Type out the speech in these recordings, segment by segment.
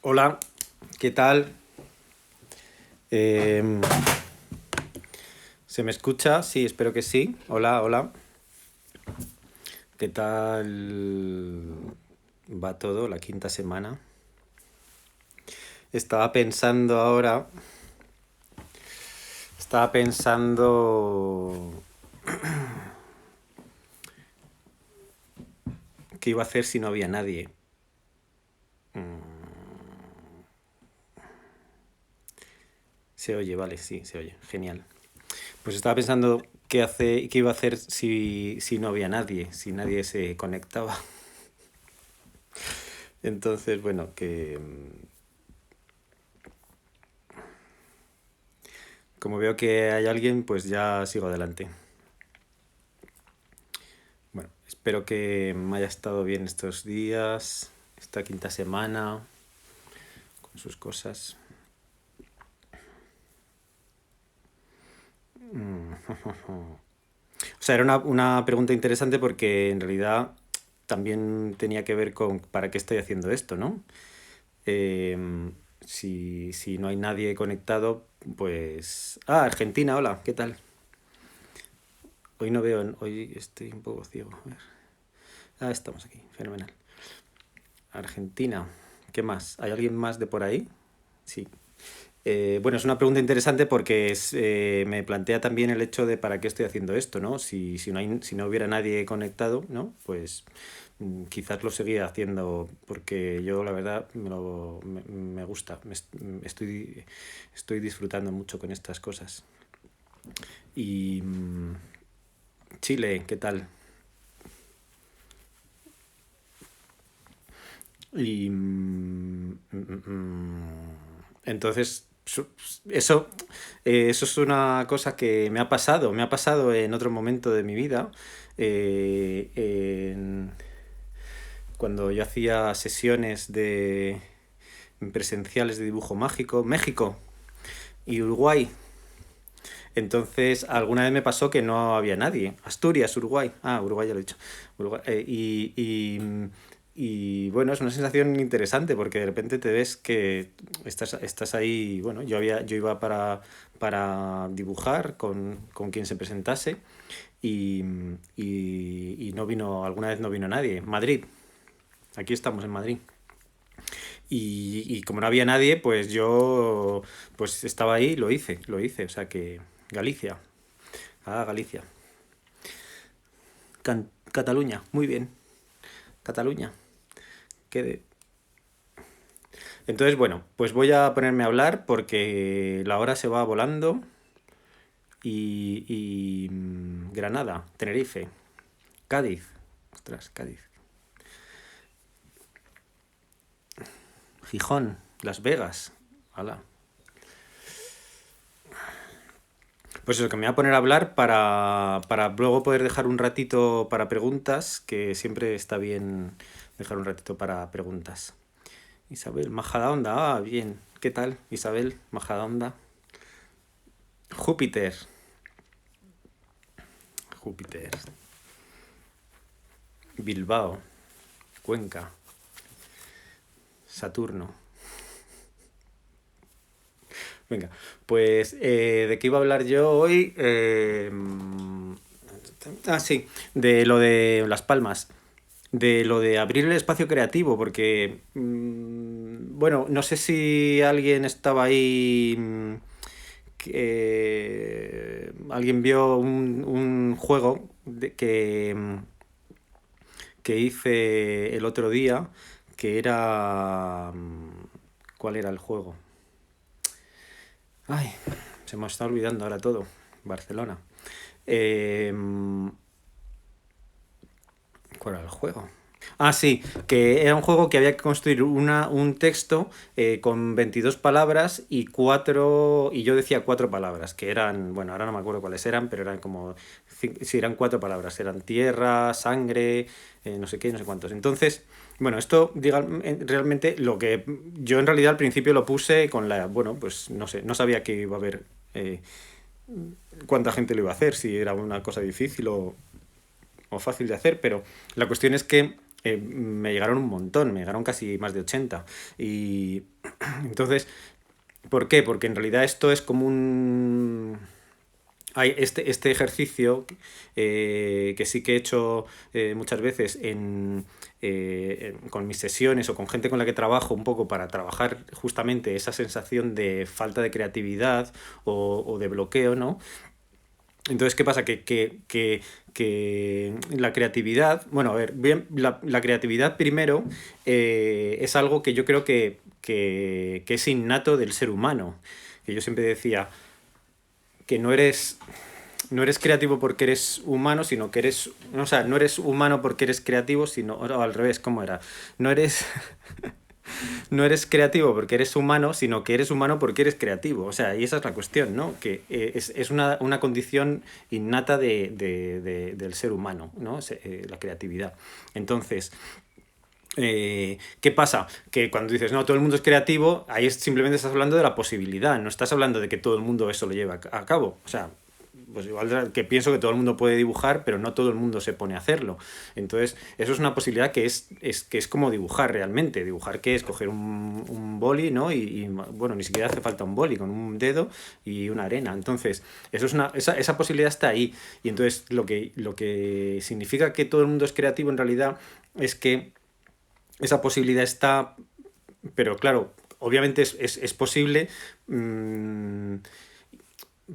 Hola, ¿qué tal? Em, ¿Se me escucha? Sí, espero que sí. Hola, hola. ¿Qué tal va todo la quinta semana? Estaba pensando ahora, estaba pensando qué iba a hacer si no había nadie. Se oye, vale, sí, se oye, genial. Pues estaba pensando qué iba a hacer si no había nadie, si nadie se conectaba. Entonces, bueno, que como veo que hay alguien, pues ya sigo adelante. Bueno, espero que me haya estado bien estos días, esta quinta semana, con sus cosas. O sea, era una pregunta interesante porque en realidad también tenía que ver con para qué estoy haciendo esto, ¿no? Si no hay nadie conectado, pues... Ah, Argentina, hola, ¿qué tal? Hoy no veo, hoy estoy un poco ciego. A ver. Ah, estamos aquí, fenomenal. Argentina, ¿qué más? ¿Hay alguien más de por ahí? Sí. Bueno, es una pregunta interesante porque me plantea también el hecho de para qué estoy haciendo esto, ¿no? Si no hubiera nadie conectado, ¿no? Pues quizás lo seguía haciendo porque yo la verdad me gusta, estoy disfrutando mucho con estas cosas. Y Chile, ¿qué tal? Y entonces, eso, eso es una cosa que me ha pasado en otro momento de mi vida, eh, en- cuando yo hacía sesiones de presenciales de dibujo mágico, México y Uruguay. Entonces, alguna vez me pasó que no había nadie. Asturias, Uruguay. Ah, Uruguay ya lo he dicho. Uruguay, y bueno, es una sensación interesante porque de repente te ves que estás ahí. Bueno, yo iba para dibujar con quien se presentase y, y no vino, alguna vez no vino nadie. Madrid, aquí estamos en Madrid. Y como no había nadie, pues yo pues estaba ahí, lo hice. O sea que Galicia, Galicia. Cataluña, muy bien. Cataluña. ¿Qué de? Entonces, bueno, pues voy a ponerme a hablar porque la hora se va volando Granada, Tenerife, Cádiz. Ostras, Cádiz. Gijón, Las Vegas. Hala. Pues eso, que me voy a poner a hablar para luego poder dejar un ratito para preguntas, que siempre está bien dejar un ratito para preguntas. Isabel, Majadahonda, bien. ¿Qué tal, Isabel, Majadahonda? Júpiter, Júpiter. Bilbao, Cuenca, Saturno. Venga, pues ¿de qué iba a hablar yo hoy? Sí, de lo de Las Palmas. De lo de abrir el espacio creativo, porque, bueno, no sé si alguien estaba ahí, alguien vio un juego que hice el otro día, que era... ¿Cuál era el juego? Ay, se me está olvidando ahora todo. Barcelona. Eh, ¿Cuál era el juego? Ah, sí, que era un juego que había que construir un texto con 22 palabras y cuatro. Y yo decía cuatro palabras, que eran. Bueno, ahora no me acuerdo cuáles eran, pero eran como. Sí, eran cuatro palabras. Eran tierra, sangre, no sé qué, no sé cuántos. Entonces, bueno, esto, realmente lo que. Yo en realidad al principio lo puse con la. Bueno, pues no sé, no sabía que iba a haber. Cuánta gente lo iba a hacer, si era una cosa difícil o fácil de hacer, pero la cuestión es que me llegaron un montón, me llegaron casi más de 80. Entonces, ¿por qué? Porque en realidad esto es como un... Hay este ejercicio que sí que he hecho muchas veces con mis sesiones o con gente con la que trabajo un poco para trabajar justamente esa sensación de falta de creatividad o de bloqueo, ¿no? Entonces, ¿qué pasa? Que la creatividad, bueno, a ver, bien, la creatividad primero es algo que yo creo que es innato del ser humano. Que yo siempre decía que no eres creativo porque eres humano, sino que eres, o sea, no eres humano porque eres creativo, sino, o al revés, ¿cómo era? No eres, no eres creativo porque eres humano, sino que eres humano porque eres creativo. O sea, y esa es la cuestión, ¿no? Que es una condición innata del ser humano, ¿no? La creatividad. Entonces, ¿qué pasa? Que cuando dices, no, todo el mundo es creativo, ahí simplemente estás hablando de la posibilidad, no estás hablando de que todo el mundo eso lo lleva a cabo. O sea, pues igual que pienso que todo el mundo puede dibujar, pero no todo el mundo se pone a hacerlo. Entonces, eso es una posibilidad que es como dibujar realmente. Dibujar que es coger un boli, ¿no? Bueno, ni siquiera hace falta un boli, con un dedo y una arena. Entonces, esa posibilidad está ahí. Y entonces, lo que significa que todo el mundo es creativo en realidad es que esa posibilidad está, pero claro, obviamente es posible, mmm,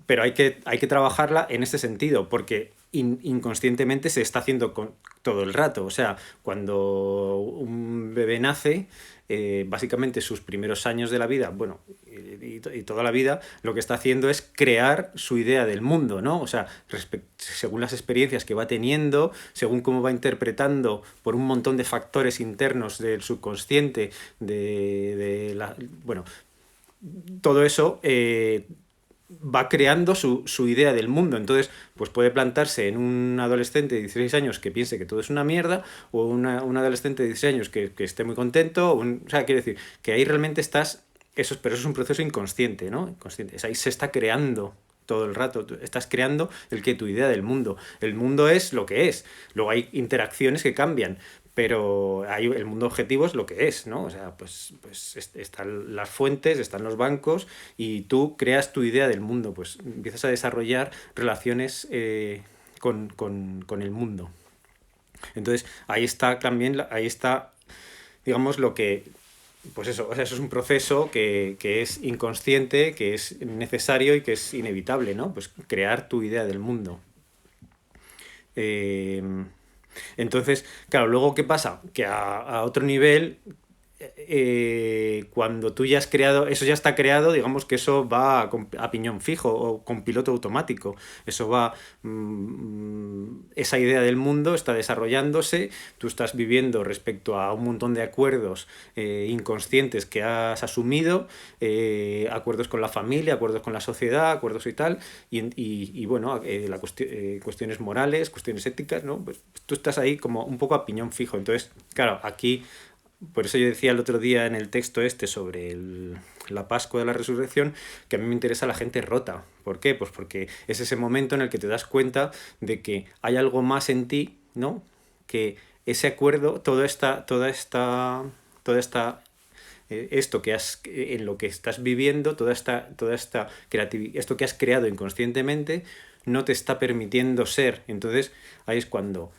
pero hay que trabajarla en este sentido, porque inconscientemente se está haciendo todo el rato. O sea, cuando un bebé nace, básicamente sus primeros años de la vida, bueno, y toda la vida, lo que está haciendo es crear su idea del mundo, ¿no? O sea, según las experiencias que va teniendo, según cómo va interpretando por un montón de factores internos del subconsciente, bueno, todo eso va creando su idea del mundo. Entonces, pues puede plantarse en un adolescente de 16 años que piense que todo es una mierda, o un adolescente de 16 años que esté muy contento. O sea, quiero decir, que ahí realmente estás... pero eso es un proceso inconsciente, ¿no? Inconsciente. Ahí se está creando todo el rato. Tú estás creando tu idea del mundo. El mundo es lo que es. Luego hay interacciones que cambian, pero el mundo objetivo es lo que es, ¿no? O sea, pues están las fuentes, están los bancos y tú creas tu idea del mundo, pues empiezas a desarrollar relaciones con el mundo. Entonces, ahí está también, ahí está, digamos, lo que, pues eso, o sea, eso es un proceso que es inconsciente, que es necesario y que es inevitable, ¿no? Pues crear tu idea del mundo. Eh, entonces, claro, luego ¿qué pasa? Que a otro nivel, cuando tú ya has creado, eso ya está creado, digamos que eso va a piñón fijo o con piloto automático. Eso va, esa idea del mundo está desarrollándose, tú estás viviendo respecto a un montón de acuerdos inconscientes que has asumido, acuerdos con la familia, acuerdos con la sociedad, acuerdos y tal, y bueno, cuestiones morales, cuestiones éticas, ¿no? Pues tú estás ahí como un poco a piñón fijo. Entonces, claro, aquí por eso yo decía el otro día en el texto este sobre la Pascua de la Resurrección que a mí me interesa la gente rota. ¿Por qué? Pues porque es ese momento en el que te das cuenta de que hay algo más en ti, ¿no? Que ese acuerdo, esto en lo que estás viviendo, toda esta creatividad, esto que has creado inconscientemente, no te está permitiendo ser. Entonces ahí es cuando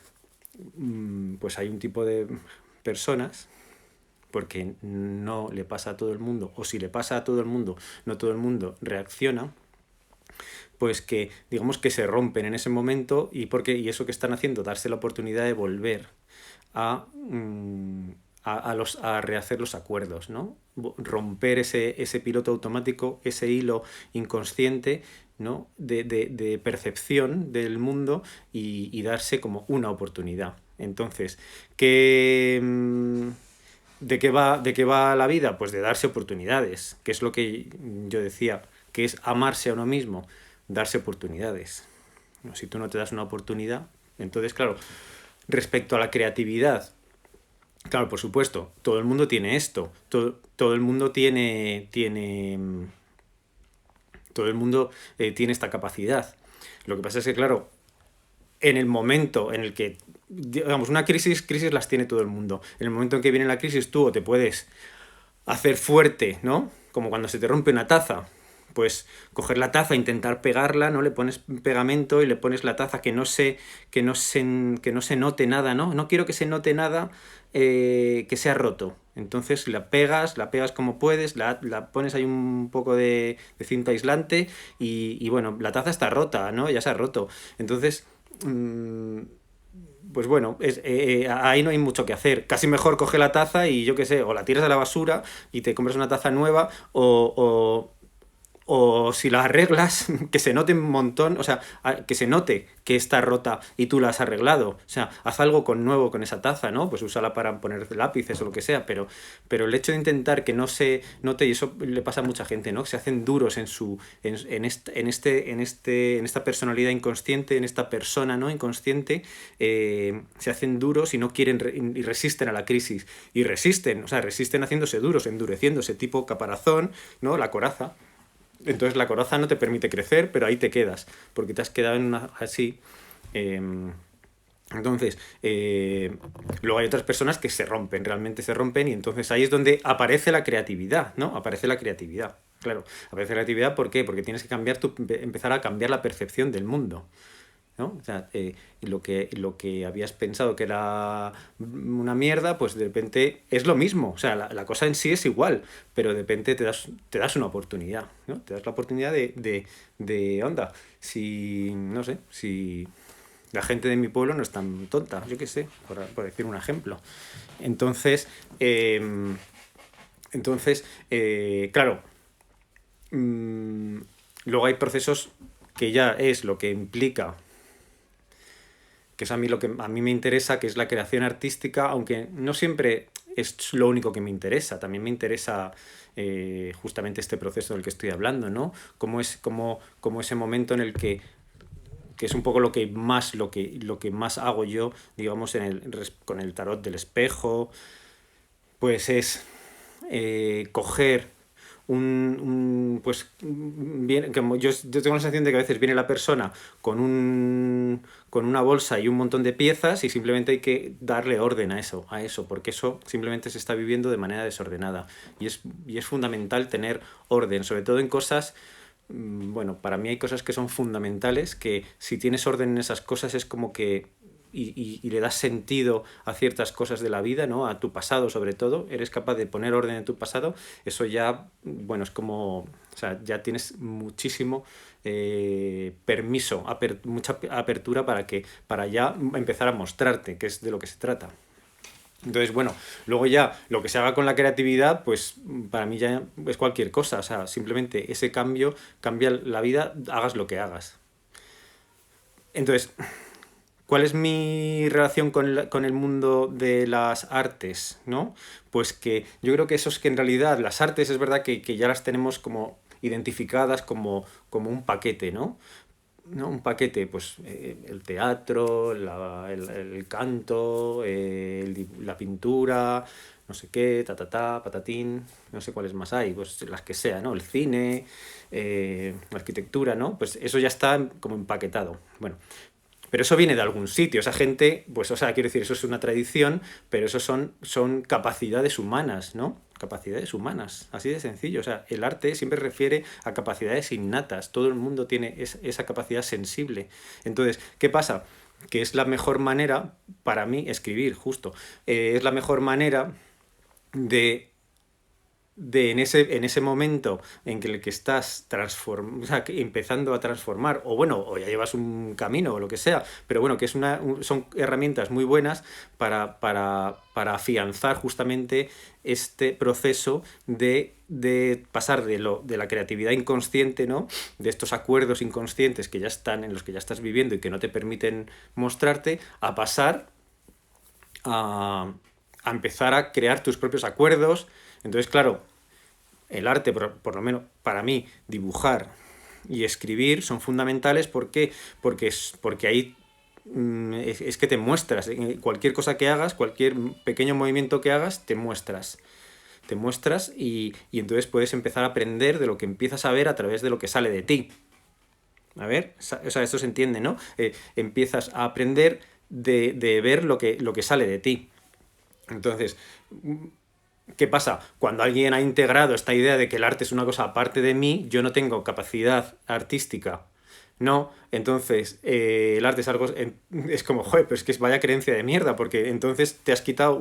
pues hay un tipo de personas, porque no le pasa a todo el mundo, o si le pasa a todo el mundo, no todo el mundo reacciona, pues que digamos que se rompen en ese momento y eso que están haciendo, darse la oportunidad de volver a, a rehacer los acuerdos, ¿no? Romper ese piloto automático, ese hilo inconsciente, ¿no? de percepción del mundo y darse como una oportunidad. Entonces, ¿de qué va la vida? Pues de darse oportunidades, que es lo que yo decía, que es amarse a uno mismo, darse oportunidades. ¿No? Si tú no te das una oportunidad, entonces, claro, respecto a la creatividad, claro, por supuesto, todo el mundo tiene esto, todo el mundo todo el mundo tiene esta capacidad. Lo que pasa es que, claro, en el momento en el que, digamos, una crisis las tiene todo el mundo. En el momento en que viene la crisis, tú o te puedes hacer fuerte, ¿no? Como cuando se te rompe una taza. Pues coger la taza, intentar pegarla, ¿no? Le pones pegamento y le pones la taza que no se note nada, ¿no? No quiero que se note nada que sea roto. Entonces la pegas como puedes, la pones ahí un poco de cinta aislante y bueno, la taza está rota, ¿no? Ya se ha roto. Entonces, pues bueno, ahí no hay mucho que hacer. Casi mejor coge la taza y yo qué sé, o la tiras a la basura y te compras una taza nueva, o si la arreglas, que se note un montón, o sea, que se note que está rota y tú la has arreglado. O sea, haz algo con nuevo con esa taza, ¿no? Pues úsala para poner lápices o lo que sea, pero el hecho de intentar que no se note, y eso le pasa a mucha gente, ¿no? Que se hacen duros en esta personalidad inconsciente, en esta persona, ¿no? Inconsciente, se hacen duros y no quieren y resisten a la crisis. Y resisten, o sea, resisten haciéndose duros, endureciéndose, tipo caparazón, ¿no? La coraza. Entonces la coraza no te permite crecer, pero ahí te quedas, porque te has quedado en una así. eh, entonces, luego hay otras personas que se rompen, realmente se rompen, y entonces ahí es donde aparece la creatividad, ¿no? Aparece la creatividad. Claro, aparece la creatividad, ¿por qué? Porque tienes que empezar a cambiar la percepción del mundo. ¿No? O sea, lo que habías pensado que era una mierda, pues de repente es lo mismo. O sea, la cosa en sí es igual, pero de repente te das una oportunidad, ¿no? Te das la oportunidad onda, si, no sé, si la gente de mi pueblo no es tan tonta, yo qué sé, por decir un ejemplo. Entonces, claro, mm, luego hay procesos que ya es lo que implica, que es a mí lo que a mí me interesa, que es la creación artística, aunque no siempre es lo único que me interesa, también me interesa justamente este proceso del que estoy hablando, ¿no? Como ese momento en el que es un poco lo que más hago yo, digamos, con el tarot del espejo, pues es coger pues bien, como yo tengo la sensación de que a veces viene la persona con una bolsa y un montón de piezas y simplemente hay que darle orden a eso, porque eso simplemente se está viviendo de manera desordenada y es fundamental tener orden, sobre todo en cosas. Bueno, para mí hay cosas que son fundamentales, que si tienes orden en esas cosas es como que y le das sentido a ciertas cosas de la vida, ¿no? A tu pasado sobre todo, eres capaz de poner orden en tu pasado, eso ya, bueno, es como, o sea, ya tienes muchísimo permiso, mucha apertura para ya empezar a mostrarte, que es de lo que se trata. Entonces, bueno, luego ya lo que se haga con la creatividad, pues para mí ya es cualquier cosa, o sea, simplemente ese cambio cambia la vida, hagas lo que hagas. Entonces, ¿cuál es mi relación con el mundo de las artes? ¿No? Pues que yo creo que eso es que en realidad las artes es verdad que ya las tenemos como identificadas como un paquete, ¿no? ¿No? Un paquete, pues el teatro, el canto, la pintura, no sé qué, patatín, no sé cuáles más hay, pues las que sea, ¿no? El cine, la arquitectura, ¿no? Pues eso ya está como empaquetado. Bueno, pero eso viene de algún sitio, esa gente, pues, o sea, quiero decir, eso es una tradición, pero eso son capacidades humanas, ¿no? Capacidades humanas, así de sencillo. O sea, el arte siempre refiere a capacidades innatas, todo el mundo tiene esa capacidad sensible. Entonces, ¿qué pasa? Que es la mejor manera, para mí, escribir, justo, es la mejor manera de en ese momento en que el que estás o sea, empezando a transformar, o bueno, o ya llevas un camino o lo que sea, pero bueno, que son herramientas muy buenas para afianzar justamente este proceso de pasar de la creatividad inconsciente, ¿no? De estos acuerdos inconscientes que ya están, en los que ya estás viviendo y que no te permiten mostrarte, a pasar a empezar a crear tus propios acuerdos. Entonces, claro, el arte, por lo menos para mí, dibujar y escribir son fundamentales. ¿Por qué? Porque ahí es que te muestras. Cualquier cosa que hagas, cualquier pequeño movimiento que hagas, te muestras. Te muestras y entonces puedes empezar a aprender de lo que empiezas a ver a través de lo que sale de ti. A ver, o sea, esto se entiende, ¿no? Empiezas a aprender de ver lo que sale de ti. Entonces, ¿Qué pasa? Cuando alguien ha integrado esta idea de que el arte es una cosa aparte de mí, yo no tengo capacidad artística. No, entonces el arte es algo, es como, joder, pero es que es vaya creencia de mierda, porque entonces te has quitado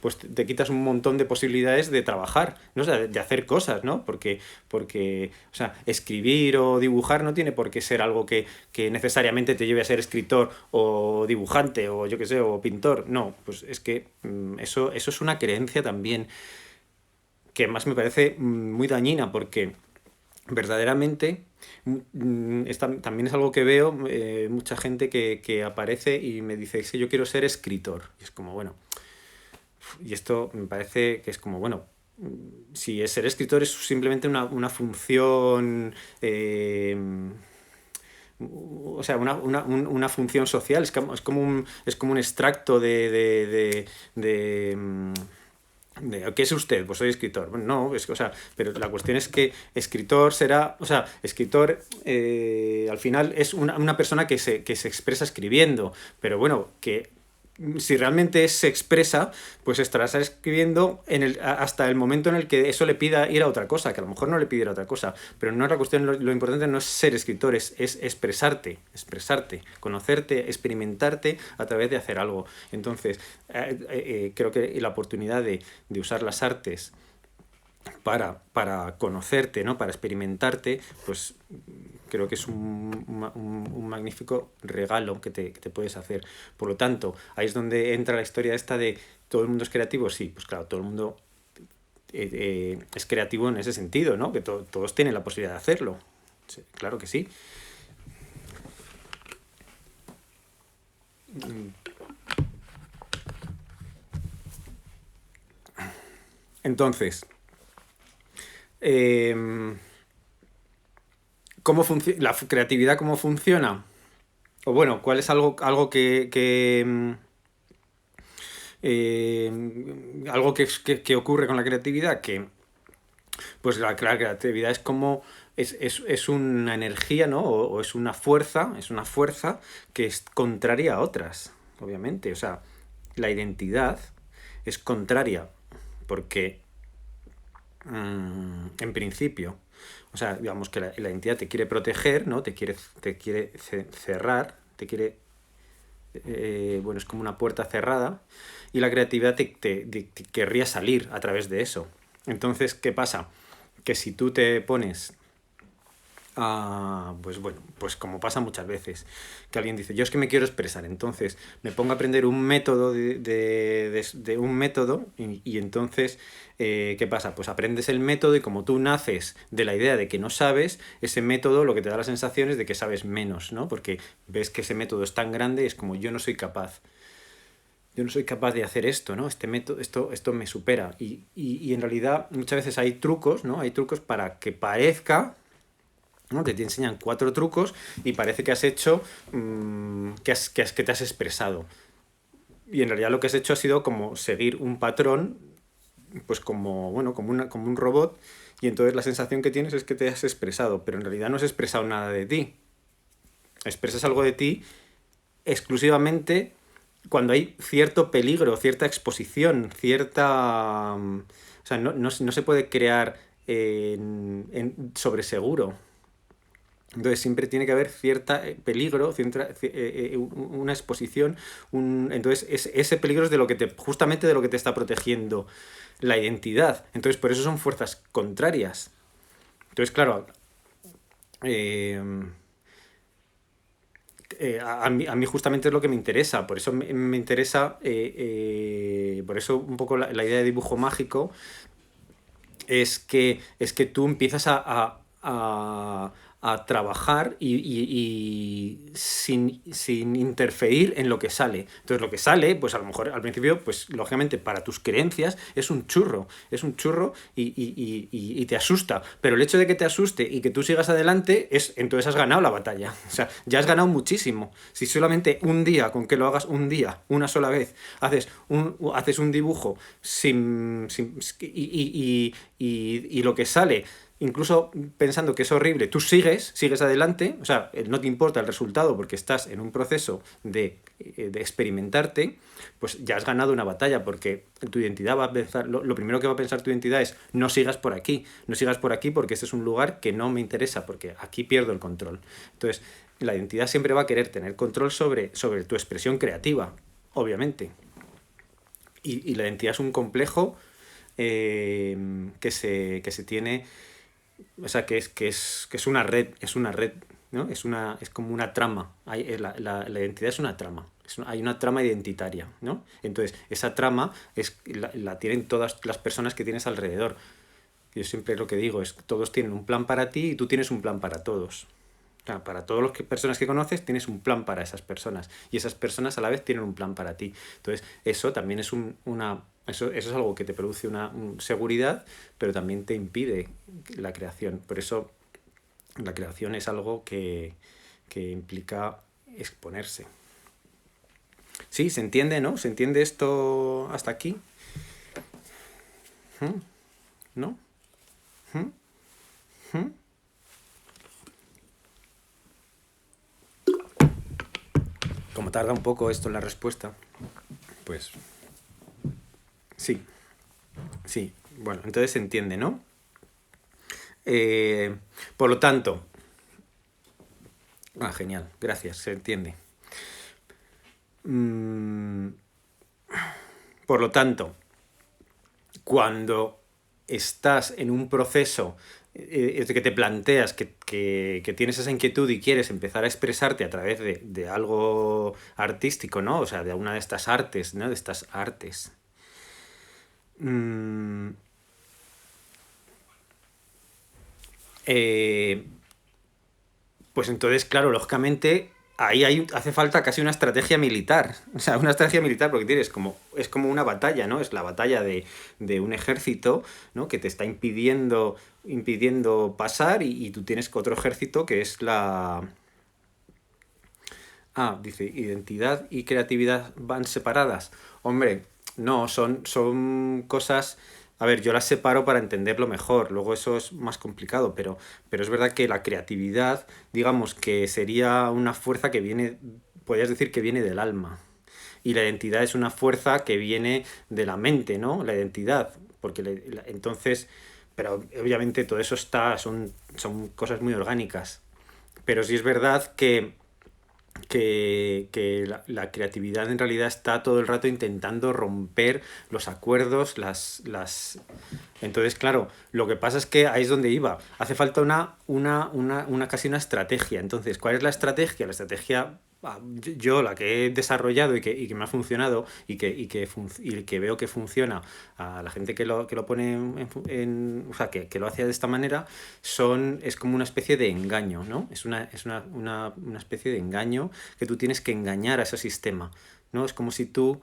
pues te quitas un montón de posibilidades de trabajar, ¿no? O sea, de hacer cosas, ¿no? Porque, o sea, escribir o dibujar no tiene por qué ser algo que necesariamente te lleve a ser escritor o dibujante o yo qué sé, o pintor. No, pues es que eso es una creencia también que más me parece muy dañina porque verdaderamente también es algo que veo mucha gente que aparece y me dice que yo quiero ser escritor. Y es como, bueno, y esto me parece que es como, bueno, si es ser escritor es simplemente una función, o sea, una función social, es como un extracto ¿qué es usted? Pues soy escritor. Bueno, no, o sea, pero la cuestión es que escritor será, o sea, escritor al final es una persona que se expresa escribiendo, pero bueno, que si realmente se expresa, pues estarás escribiendo hasta el momento en el que eso le pida ir a otra cosa, que a lo mejor no le pide ir a otra cosa, pero no es la cuestión, lo importante no es ser escritor, es expresarte, conocerte, experimentarte a través de hacer algo. Entonces, creo que la oportunidad de usar las artes para conocerte, ¿no? Para experimentarte, pues creo que es un magnífico regalo que te puedes hacer. Por lo tanto, ahí es donde entra la historia esta de todo el mundo es creativo. Sí, pues claro, todo el mundo es creativo en ese sentido, ¿no? Que todos tienen la posibilidad de hacerlo. Sí, claro que sí. Entonces, eh, la creatividad cómo funciona? O bueno, ¿cuál es algo algo que ocurre con la creatividad? Que pues la creatividad es como es una energía, ¿no? O es una fuerza que es contraria a otras, obviamente. O sea, la identidad es contraria porque en principio, o sea, digamos que la identidad te quiere proteger, ¿no? Te quiere cerrar, te quiere, bueno, es como una puerta cerrada y la creatividad te querría salir a través de eso. Entonces, ¿qué pasa? Que si tú te pones pues bueno, pues como pasa muchas veces, que alguien dice, yo es que me quiero expresar, entonces me pongo a aprender un método de un método y entonces, ¿qué pasa? Pues aprendes el método y como tú naces de la idea de que no sabes, ese método lo que te da la sensación es de que sabes menos, ¿no? Porque ves que ese método es tan grande, es como yo no soy capaz. Yo no soy capaz de hacer esto, ¿no? Este método, esto me supera. Y en realidad muchas veces hay trucos, ¿no? Hay trucos para que parezca, ¿no? Que te enseñan 4 trucos y parece que has hecho, que te has expresado. Y en realidad lo que has hecho ha sido como seguir un patrón, pues como, bueno, como un robot, y entonces la sensación que tienes es que te has expresado, pero en realidad no has expresado nada de ti. Expresas algo de ti exclusivamente cuando hay cierto peligro, cierta exposición, o sea, no se puede crear sobre seguro. Entonces siempre tiene que haber cierta peligro, una exposición. Entonces ese peligro es de lo que justamente de lo que te está protegiendo la identidad. Entonces por eso son fuerzas contrarias. Entonces claro, eh, a mí justamente es lo que me interesa. Por eso me interesa, por eso un poco la idea de dibujo mágico es que tú empiezas a trabajar y sin interferir en lo que sale. Entonces lo que sale, pues a lo mejor al principio, pues lógicamente para tus creencias es un churro y te asusta. Pero el hecho de que te asuste y que tú sigas adelante, entonces has ganado la batalla. O sea, ya has ganado muchísimo. Si solamente un día, con que lo hagas un día, una sola vez, haces un dibujo y lo que sale incluso pensando que es horrible, tú sigues adelante, o sea, no te importa el resultado porque estás en un proceso de experimentarte, pues ya has ganado una batalla, porque tu identidad va a pensar, lo primero que va a pensar tu identidad es: no sigas por aquí, no sigas por aquí porque este es un lugar que no me interesa, porque aquí pierdo el control. Entonces, la identidad siempre va a querer tener control sobre tu expresión creativa, obviamente. Y la identidad es un complejo que se tiene, o sea, que es una red, ¿no? Es como una trama. La identidad es una trama. Hay una trama identitaria, ¿no? Entonces, esa trama la tienen todas las personas que tienes alrededor. Yo siempre lo que digo es: todos tienen un plan para ti y tú tienes un plan para todos. O sea, para todas las personas que conoces tienes un plan para esas personas, y esas personas a la vez tienen un plan para ti. Entonces, eso también es eso es algo que te produce una seguridad, pero también te impide la creación. Por eso la creación es algo que implica exponerse. Sí, se entiende, ¿no? ¿Se entiende esto hasta aquí? ¿Mm? ¿No? ¿Mm? ¿Mm? Como tarda un poco esto en la respuesta, pues sí, sí. Bueno, entonces se entiende, ¿no? Eh, por lo tanto, genial, gracias, se entiende. Mm, por lo tanto, cuando estás en un proceso de que te planteas que tienes esa inquietud y quieres empezar a expresarte a través de algo artístico, ¿no? O sea, de una de estas artes, ¿no? De estas artes. Mm, eh, pues entonces, claro, lógicamente, ahí hace falta casi una estrategia militar. O sea, una estrategia militar, porque es como una batalla, ¿no? Es la batalla de un ejército, ¿no? Que te está impidiendo pasar, y tú tienes otro ejército que es la... Ah, dice: identidad y creatividad van separadas. Hombre, no, son cosas... A ver, yo las separo para entenderlo mejor, luego eso es más complicado, pero es verdad que la creatividad, digamos que sería una fuerza que viene, podrías decir que viene del alma. Y la identidad es una fuerza que viene de la mente, ¿no? La identidad, porque entonces, pero obviamente todo eso son cosas muy orgánicas. Pero sí es verdad que la creatividad en realidad está todo el rato intentando romper los acuerdos, Entonces, claro, lo que pasa es que ahí es donde iba. Hace falta casi una estrategia. Entonces, ¿cuál es la estrategia? La estrategia, yo la que he desarrollado y que me ha funcionado y que veo que funciona a la gente que lo pone o sea, que lo hace de esta manera, es como una especie de engaño, ¿no? Es una especie de engaño que tú tienes que engañar a ese sistema, ¿no? Es como si tú,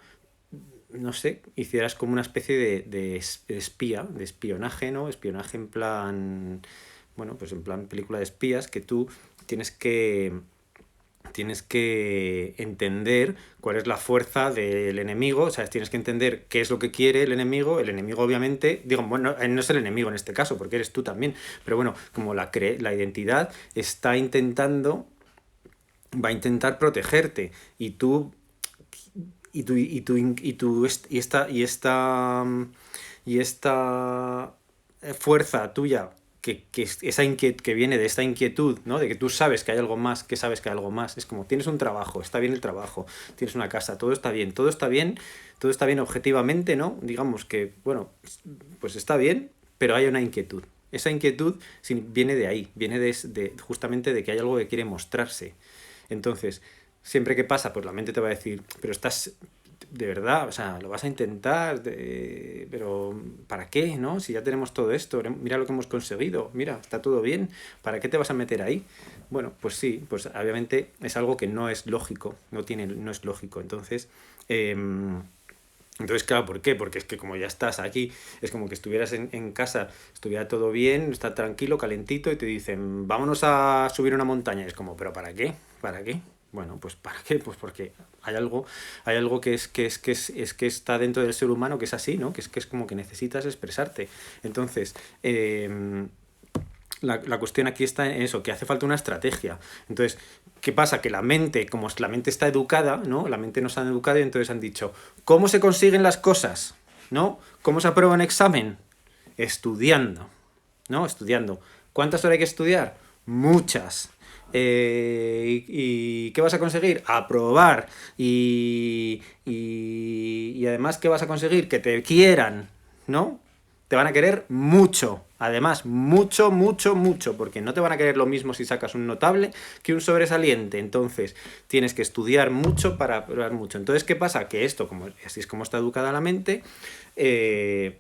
no sé, hicieras como una especie de espía, de espionaje, ¿no? Espionaje en plan, bueno, pues en plan película de espías, que tú tienes que tienes que entender cuál es la fuerza del enemigo, o sea, tienes que entender qué es lo que quiere el enemigo. El enemigo, obviamente, digo, bueno, no es el enemigo en este caso, porque eres tú también, pero bueno, como la identidad va a intentar protegerte, y tú y tu, y tu, y tu, y esta fuerza tuya, que viene de esta inquietud, ¿no? De que tú sabes que hay algo más, que sabes que hay algo más. Es como: tienes un trabajo, está bien el trabajo, tienes una casa, todo está bien, todo está bien objetivamente, ¿no? Digamos que, bueno, pues está bien, pero hay una inquietud. Esa inquietud viene de ahí, viene justamente de que hay algo que quiere mostrarse. Entonces, siempre que pasa, pues la mente te va a decir: pero estás, de verdad, o sea, lo vas a intentar, pero ¿para qué, no? Si ya tenemos todo esto, mira lo que hemos conseguido, mira, está todo bien, ¿para qué te vas a meter ahí? Bueno, pues sí, pues obviamente es algo que no es lógico, no es lógico. Entonces, claro, ¿por qué? Porque es que como ya estás aquí, es como que estuvieras en casa, estuviera todo bien, está tranquilo, calentito, y te dicen: vámonos a subir una montaña. Y es como: ¿pero para qué? ¿Para qué? Bueno, pues ¿para qué? Pues porque hay algo que está dentro del ser humano, que es así, ¿no? Que es como que necesitas expresarte. Entonces, la cuestión aquí está en eso, que hace falta una estrategia. Entonces, ¿qué pasa? Que la mente, como la mente está educada, ¿no? La mente nos han educado y entonces han dicho, ¿cómo se consiguen las cosas? ¿No? ¿Cómo se aprueba un examen? Estudiando, ¿no? Estudiando. ¿Cuántas horas hay que estudiar? Muchas. ¿Y qué vas a conseguir? Aprobar. Y además, ¿qué vas a conseguir? Que te quieran, ¿no? Te van a querer mucho. Además, mucho, mucho, mucho. Porque no te van a querer lo mismo si sacas un notable que un sobresaliente. Entonces, tienes que estudiar mucho para aprobar mucho. Entonces, ¿qué pasa? Que esto, como así es como está educada la mente,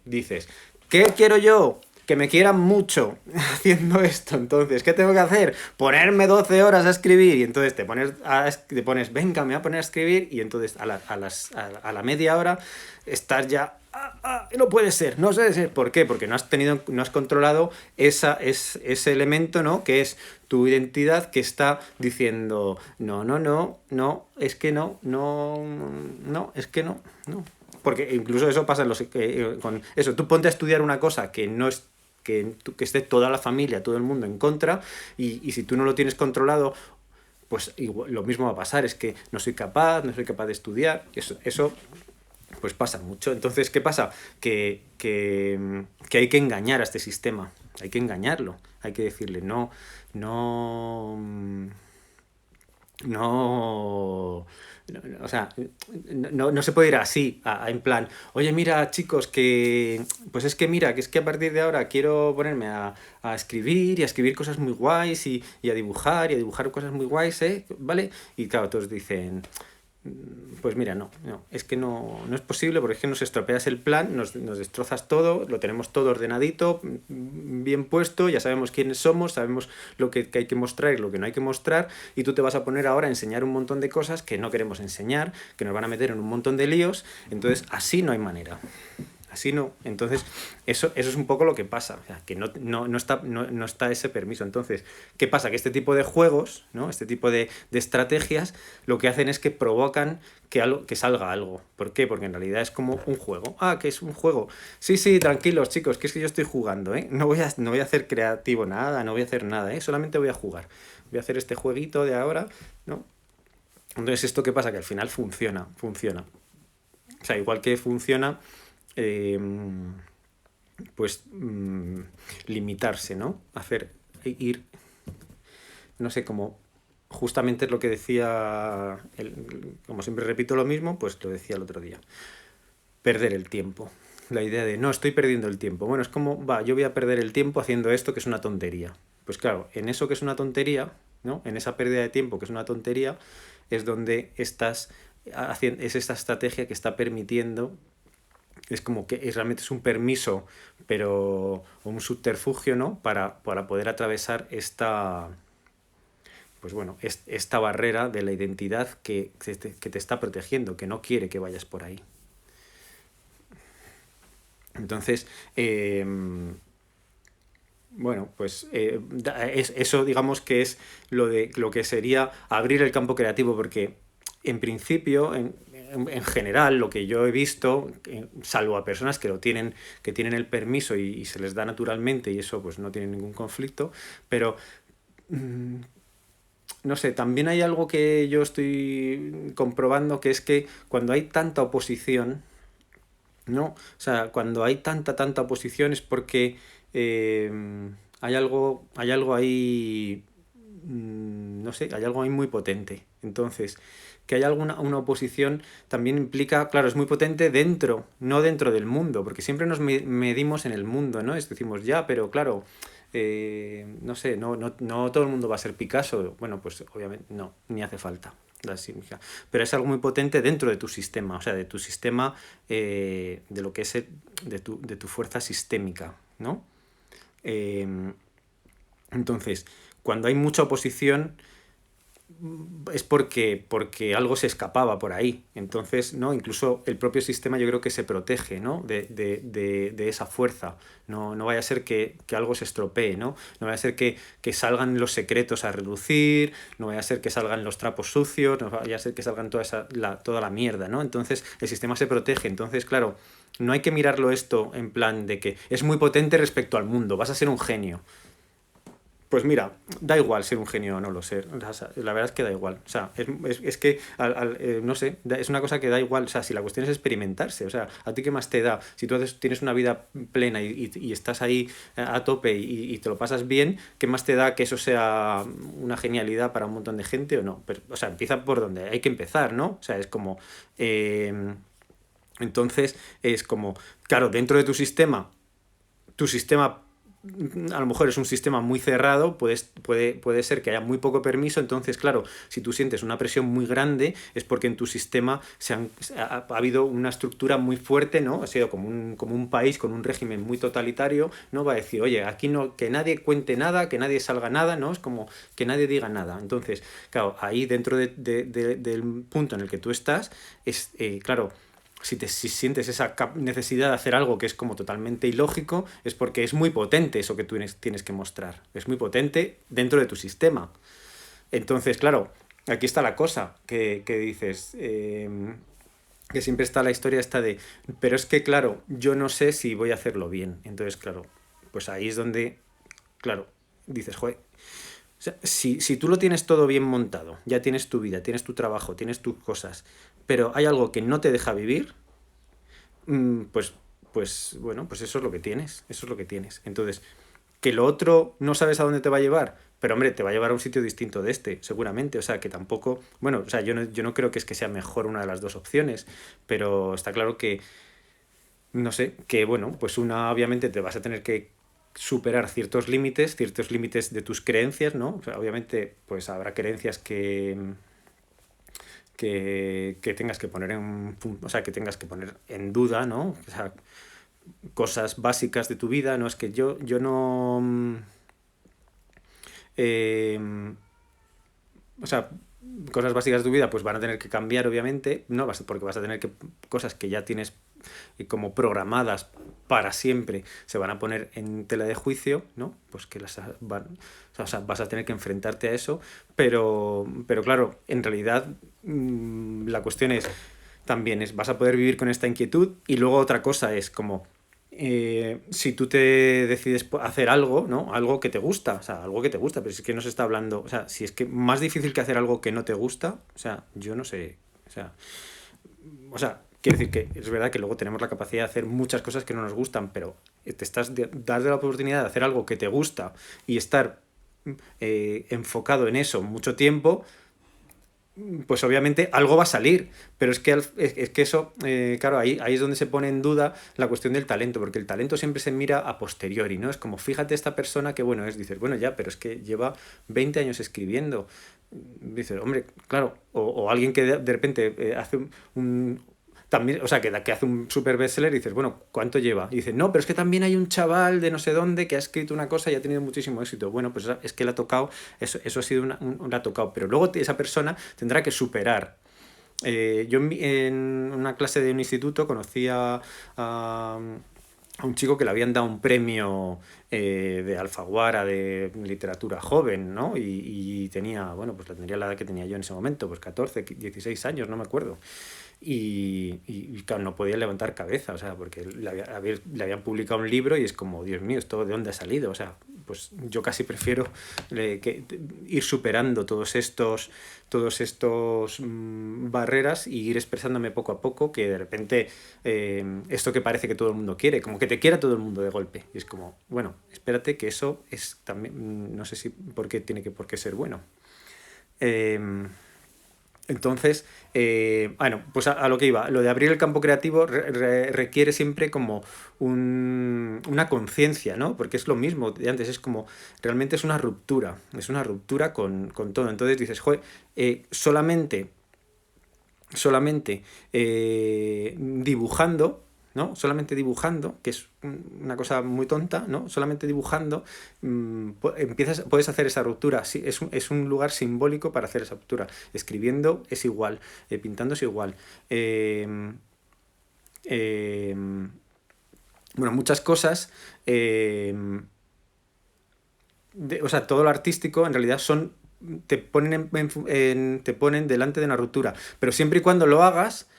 dices, ¿qué quiero yo? Que me quieran mucho haciendo esto. Entonces, ¿qué tengo que hacer? Ponerme 12 horas a escribir. Y entonces te pones venga, me voy a poner a escribir. Y entonces a la media hora estás ya... no puede ser, no puede ser. ¿Por qué? Porque no has controlado ese elemento, ¿no? Que es tu identidad que está diciendo, no, es que no, es que no. Porque incluso eso pasa con eso. Tú ponte a estudiar una cosa que no es que esté toda la familia, todo el mundo en contra, y si tú no lo tienes controlado, pues igual, lo mismo va a pasar, es que no soy capaz de estudiar, eso pues pasa mucho. Entonces, ¿qué pasa? Que hay que engañar a este sistema, hay que engañarlo, hay que decirle, no, o sea, no se puede ir así, en plan, oye, mira, chicos, pues es que mira, que es que a partir de ahora quiero ponerme a escribir y a escribir cosas muy guays y a dibujar cosas muy guays, ¿eh? ¿Vale? Y claro, todos dicen, pues mira, no, es que no es posible porque es que nos estropeas el plan, nos destrozas todo, lo tenemos todo ordenadito, bien puesto, ya sabemos quiénes somos, sabemos lo que hay que mostrar y lo que no hay que mostrar, y tú te vas a poner ahora a enseñar un montón de cosas que no queremos enseñar, que nos van a meter en un montón de líos, entonces así no hay manera. Así no. Entonces, eso es un poco lo que pasa. O sea, que no está ese permiso. Entonces, ¿qué pasa? Que este tipo de juegos, ¿no? Este tipo de estrategias, lo que hacen es que provocan que salga algo. ¿Por qué? Porque en realidad es como un juego. Ah, que es un juego. Sí, sí, tranquilos, chicos, que es que yo estoy jugando, ¿eh? No voy a hacer creativo nada, no voy a hacer nada, ¿eh? Solamente voy a jugar. Voy a hacer este jueguito de ahora, ¿no? Entonces, ¿esto qué pasa? Que al final funciona. O sea, igual que funciona, eh, pues limitarse, ¿no? Ir, no sé, como justamente es lo que decía, como siempre repito lo mismo, pues lo decía el otro día, perder el tiempo. La idea de, no, estoy perdiendo el tiempo. Bueno, es como, yo voy a perder el tiempo haciendo esto que es una tontería. Pues claro, en eso que es una tontería, ¿no? En esa pérdida de tiempo que es una tontería, es donde estás haciendo, es esta estrategia que está permitiendo, es como que realmente es un permiso, pero un subterfugio, ¿no? Para poder atravesar pues bueno, esta barrera de la identidad que te está protegiendo, que no quiere que vayas por ahí. Entonces, bueno, pues eso digamos que es lo que sería abrir el campo creativo, porque en principio, en general, lo que yo he visto, salvo a personas que tienen el permiso y se les da naturalmente y eso pues no tiene ningún conflicto, pero no sé, también hay algo que yo estoy comprobando, que es que cuando hay tanta oposición, ¿no? O sea, cuando hay tanta oposición es porque eh, hay algo ahí, no sé, hay algo ahí muy potente. Entonces, que haya una oposición también implica, claro, es muy potente dentro, no dentro del mundo, porque siempre nos medimos en el mundo, ¿no? Decimos, ya, pero claro, no sé, no todo el mundo va a ser Picasso. Bueno, pues obviamente no, ni hace falta la sísmica. Pero es algo muy potente dentro de tu sistema, o sea, de tu sistema, de lo que es de tu fuerza sistémica, ¿no? Eh, entonces, cuando hay mucha oposición es porque algo se escapaba por ahí. Entonces, ¿no? Incluso el propio sistema yo creo que se protege, ¿no? de esa fuerza. No vaya a ser que algo se estropee, ¿no? No vaya a ser que salgan los secretos a relucir, no vaya a ser que salgan los trapos sucios, no vaya a ser que salgan toda la mierda, ¿no? Entonces el sistema se protege. Entonces, claro, no hay que mirarlo esto en plan de que es muy potente respecto al mundo, vas a ser un genio. Pues mira, da igual ser un genio o no lo ser. O sea, la verdad es que da igual. O sea, es que, no sé, es una cosa que da igual. O sea, si la cuestión es experimentarse. O sea, ¿a ti qué más te da? Si tú tienes una vida plena y estás ahí a tope y te lo pasas bien, ¿qué más te da que eso sea una genialidad para un montón de gente o no? Pero, o sea, empieza por donde hay que empezar, ¿no? O sea, es como... entonces, es como, claro, dentro de tu sistema a lo mejor es un sistema muy cerrado, puede ser que haya muy poco permiso, entonces, claro, si tú sientes una presión muy grande es porque en tu sistema ha habido una estructura muy fuerte, ¿no? Ha sido como un país con un régimen muy totalitario, ¿no? Va a decir, oye, aquí no, que nadie cuente nada, que nadie salga nada, ¿no? Es como que nadie diga nada. Entonces, claro, ahí dentro del punto en el que tú estás, claro, si sientes esa necesidad de hacer algo que es como totalmente ilógico, es porque es muy potente eso que tú tienes que mostrar. Es muy potente dentro de tu sistema. Entonces, claro, aquí está la cosa que dices, que siempre está la historia esta de, pero es que, claro, yo no sé si voy a hacerlo bien. Entonces, claro, pues ahí es donde, claro, dices, joder, o sea, si tú lo tienes todo bien montado, ya tienes tu vida, tienes tu trabajo, tienes tus cosas, pero hay algo que no te deja vivir, pues, pues bueno, pues eso es lo que tienes, eso es lo que tienes. Entonces, que lo otro no sabes a dónde te va a llevar, pero hombre, te va a llevar a un sitio distinto de este, seguramente. O sea, que tampoco, bueno, o sea, yo no creo que es que sea mejor una de las dos opciones, pero está claro que, no sé, que bueno, pues una obviamente te vas a tener que superar ciertos límites de tus creencias, ¿no? O sea, obviamente, pues habrá creencias que tengas que poner o sea, que tengas que poner en duda, ¿no? O sea, cosas básicas de tu vida, no es que yo no... eh, o sea, cosas básicas de tu vida pues van a tener que cambiar obviamente, no porque vas a tener que cosas que ya tienes como programadas para siempre se van a poner en tela de juicio, ¿no? Pues que o sea, vas a tener que enfrentarte a eso, pero claro, en realidad la cuestión es también es vas a poder vivir con esta inquietud y luego otra cosa es como si tú te decides hacer algo, ¿no? Algo que te gusta, o sea, algo que te gusta, pero si es que no se está hablando, o sea, si es que más difícil que hacer algo que no te gusta, o sea, yo no sé, quiero decir que es verdad que luego tenemos la capacidad de hacer muchas cosas que no nos gustan, pero dar la oportunidad de hacer algo que te gusta y estar enfocado en eso mucho tiempo, pues obviamente algo va a salir, pero es que eso, claro, ahí es donde se pone en duda la cuestión del talento, porque el talento siempre se mira a posteriori, ¿no? Es como, fíjate esta persona que bueno es, dices, bueno ya, pero es que lleva 20 años escribiendo, dices, hombre, claro, o alguien que de repente hace también, o sea, que hace un super bestseller y dices, bueno, ¿cuánto lleva? Y dices, no, pero es que también hay un chaval de no sé dónde que ha escrito una cosa y ha tenido muchísimo éxito. Bueno, pues es que le ha tocado, eso ha sido le ha tocado, pero luego esa persona tendrá que superar. Yo en una clase de un instituto conocí a un chico que le habían dado un premio de Alfaguara de literatura joven, ¿no? Y tenía, bueno, pues tendría la edad que tenía yo en ese momento, pues 14, 16 años, no me acuerdo. Claro, no podía levantar cabeza, o sea, porque le habían publicado un libro y es como, Dios mío, ¿esto de dónde ha salido? O sea, pues yo casi prefiero ir superando todos estos barreras y ir expresándome poco a poco, que de repente esto que parece que todo el mundo quiere, como que te quiera todo el mundo de golpe. Y es como, bueno, espérate que eso es también, no sé si por qué tiene por qué ser bueno. Entonces, bueno, pues a lo que iba, lo de abrir el campo creativo requiere siempre como una conciencia, ¿no? Porque es lo mismo de antes, es como, realmente es una ruptura con todo. Entonces dices, joder, solamente dibujando, ¿no? Solamente dibujando, que es una cosa muy tonta, ¿no? Solamente dibujando puedes hacer esa ruptura. Sí, es un lugar simbólico para hacer esa ruptura. Escribiendo es igual, pintando es igual. Eh, bueno, muchas cosas, o sea, todo lo artístico en realidad te ponen, te ponen delante de una ruptura, pero siempre y cuando lo hagas,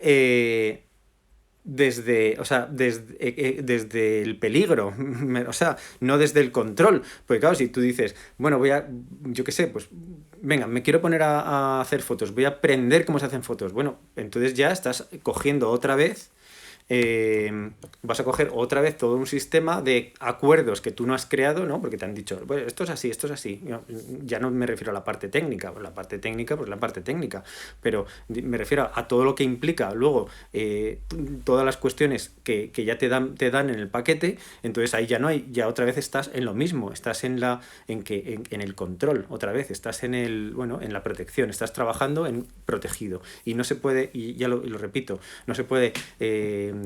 eh, desde, o sea, desde el peligro, o sea, no desde el control. Porque claro, si tú dices, bueno, yo qué sé, pues, venga, me quiero poner a hacer fotos, voy a aprender cómo se hacen fotos. Bueno, entonces ya estás cogiendo otra vez vas a coger otra vez todo un sistema de acuerdos que tú no has creado, ¿no? Porque te han dicho, bueno, esto es así, esto es así. Ya no me refiero a la parte técnica, pues la parte técnica, pues la parte técnica, pero me refiero a todo lo que implica luego todas las cuestiones que ya te dan en el paquete, entonces ahí ya no hay, ya otra vez estás en lo mismo, estás en el control, otra vez, estás en la protección, estás trabajando en protegido y no se puede, y ya lo repito, no se puede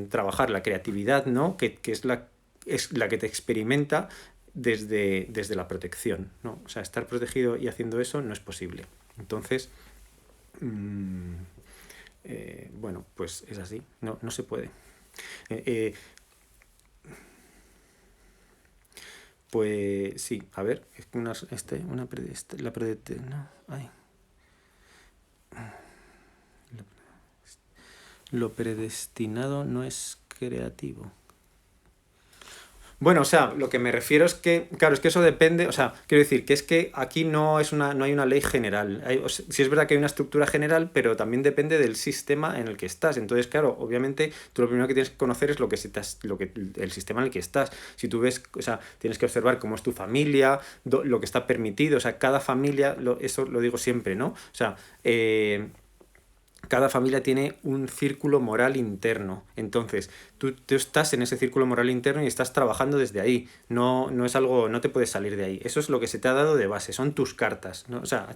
trabajar la creatividad, ¿no? Que es la que te experimenta desde la protección, ¿no? O sea, estar protegido y haciendo eso no es posible. Entonces, mmm, bueno, pues es así, no se puede. Eh, eh, pues sí, a ver, la predestina, ay, lo predestinado no es creativo. Bueno, o sea, lo que me refiero es que, claro, es que eso depende, o sea, quiero decir que es que aquí no hay una ley general. Sí es verdad que hay una estructura general, pero también depende del sistema en el que estás. Entonces, claro, obviamente, tú lo primero que tienes que conocer es el sistema en el que estás. Si tú ves, o sea, tienes que observar cómo es tu familia, lo que está permitido, o sea, cada familia, eso lo digo siempre, ¿no? O sea, cada familia tiene un círculo moral interno. Entonces, tú estás en ese círculo moral interno y estás trabajando desde ahí. No es algo, no te puedes salir de ahí. Eso es lo que se te ha dado de base, son tus cartas, ¿no? O sea,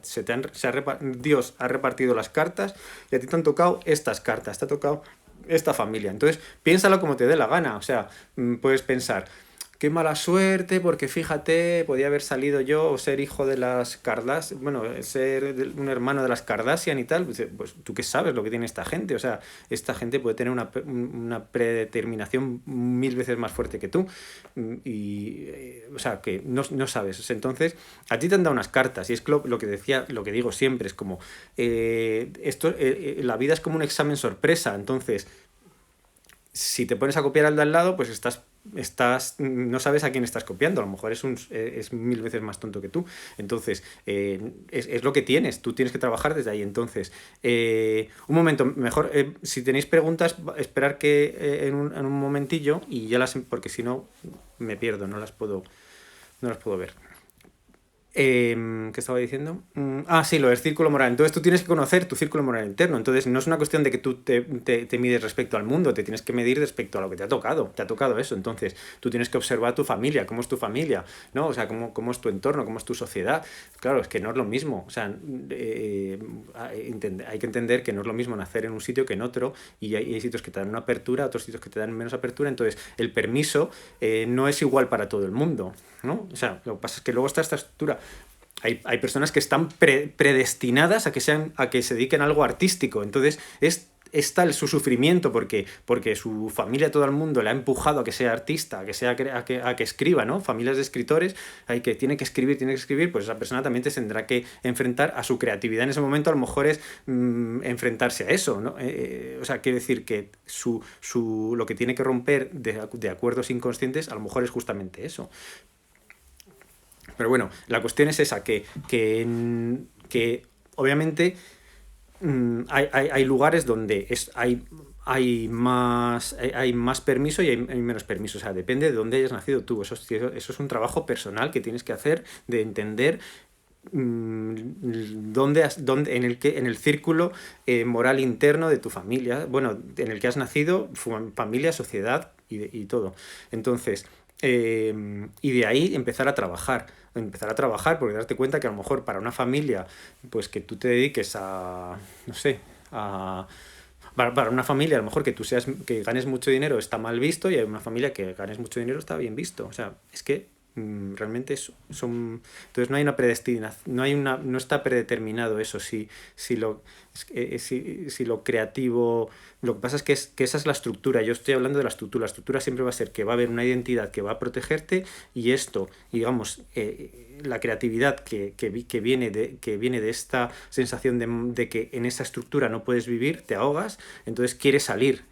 Dios ha repartido las cartas y a ti te han tocado estas cartas, te ha tocado esta familia. Entonces, piénsalo como te dé la gana. O sea, puedes pensar, qué mala suerte, porque fíjate, podía haber salido yo o ser hijo de las Kardashian, bueno, ser un hermano de las Kardashian y tal. Pues tú qué sabes lo que tiene esta gente. O sea, esta gente puede tener una predeterminación 1000 veces más fuerte que tú. O sea, que no sabes. O sea, entonces, a ti te han dado unas cartas y es lo que decía, lo que digo siempre, es como, la vida es como un examen sorpresa. Entonces, si te pones a copiar al de al lado, pues no sabes a quién estás copiando, a lo mejor es 1000 veces más tonto que tú. Entonces, es lo que tienes, tú tienes que trabajar desde ahí. Entonces, un momento, mejor, si tenéis preguntas, esperar que en un momentillo y ya porque si no me pierdo, no las puedo ver. ¿Qué estaba diciendo? Sí, lo del círculo moral. Entonces tú tienes que conocer tu círculo moral interno. Entonces no es una cuestión de que tú te mides respecto al mundo, te tienes que medir respecto a lo que te ha tocado. Te ha tocado eso. Entonces tú tienes que observar tu familia, cómo es tu familia, ¿no? O sea, cómo es tu entorno, cómo es tu sociedad. Claro, es que no es lo mismo. O sea, hay que entender que no es lo mismo nacer en un sitio que en otro y hay sitios que te dan una apertura, otros sitios que te dan menos apertura. Entonces el permiso no es igual para todo el mundo, ¿no? O sea, lo que pasa es que luego está esta estructura. Hay personas que están predestinadas a que se dediquen a algo artístico. Entonces, es tal su sufrimiento porque su familia, todo el mundo, le ha empujado a que sea artista, a que escriba, ¿no? Familias de escritores, hay que tiene que escribir, pues esa persona también te tendrá que enfrentar a su creatividad en ese momento. A lo mejor es enfrentarse a eso, ¿no? O sea, quiere decir que lo que tiene que romper de acuerdos inconscientes a lo mejor es justamente eso. Pero bueno, la cuestión es esa, que obviamente hay lugares donde hay más permiso y hay menos permiso. O sea, depende de dónde hayas nacido tú. Eso es un trabajo personal que tienes que hacer de entender en el círculo moral interno de tu familia, bueno, en el que has nacido, familia, sociedad y todo. Entonces, y de ahí empezar a trabajar, porque darte cuenta que a lo mejor para una familia, pues que tú te dediques a, no sé, para una familia a lo mejor que ganes mucho dinero está mal visto y hay una familia que ganes mucho dinero está bien visto. O sea, es que realmente son... Entonces no hay una predestinación, no está predeterminado eso, si lo creativo... Lo que pasa es que esa es la estructura, yo estoy hablando de la estructura siempre va a ser que va a haber una identidad que va a protegerte y esto, digamos, la creatividad que viene de esta sensación de que en esa estructura no puedes vivir, te ahogas, entonces quieres salir,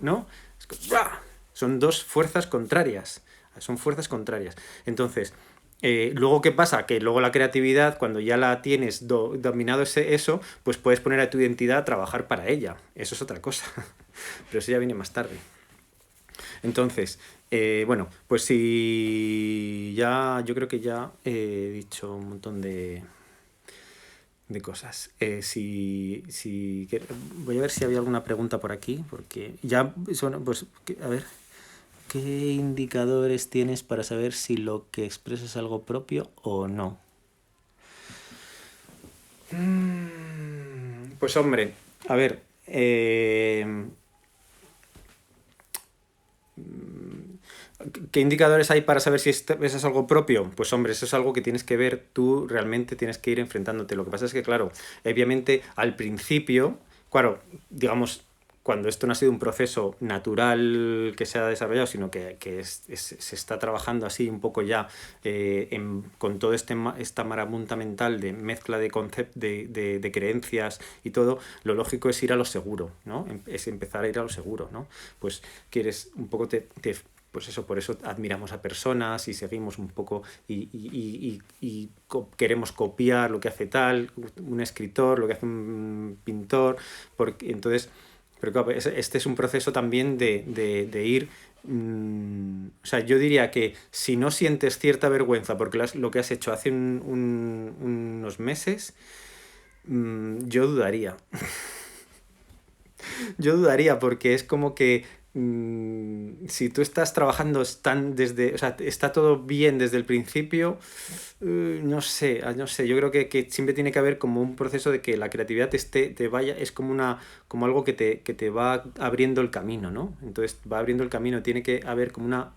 ¿no? Es que, ¡buah! Son dos fuerzas contrarias. Son fuerzas contrarias. Entonces, luego, ¿qué pasa? Que luego la creatividad, cuando ya la tienes dominado eso, pues puedes poner a tu identidad a trabajar para ella. Eso es otra cosa. Pero eso ya viene más tarde. Entonces, bueno, pues si ya, yo creo que ya he dicho un montón de cosas. Voy a ver si había alguna pregunta por aquí, porque ya, bueno, pues, a ver, ¿qué indicadores tienes para saber si lo que expresas es algo propio o no? Pues hombre, a ver, ¿qué indicadores hay para saber si eso es algo propio? Pues hombre, eso es algo que tienes que ver tú, realmente tienes que ir enfrentándote. Lo que pasa es que, claro, obviamente al principio, claro, digamos, cuando esto no ha sido un proceso natural que se ha desarrollado, sino que se está trabajando así un poco ya con toda esta marabunta mental de mezcla de de creencias y todo, lo lógico es ir a lo seguro, ¿no? Es empezar a ir a lo seguro, ¿no? Pues quieres un poco pues eso, por eso admiramos a personas y seguimos un poco y queremos copiar lo que hace tal, un escritor, lo que hace un pintor, porque entonces... Pero claro, este es un proceso también de ir... o sea, yo diría que si no sientes cierta vergüenza porque lo que has hecho hace unos meses, yo dudaría. Yo dudaría porque es como que si tú estás trabajando o sea, está todo bien desde el principio, no sé, yo creo que siempre tiene que haber como un proceso de que la creatividad te vaya, es como algo que te va abriendo el camino, ¿no? Entonces va abriendo el camino, tiene que haber como no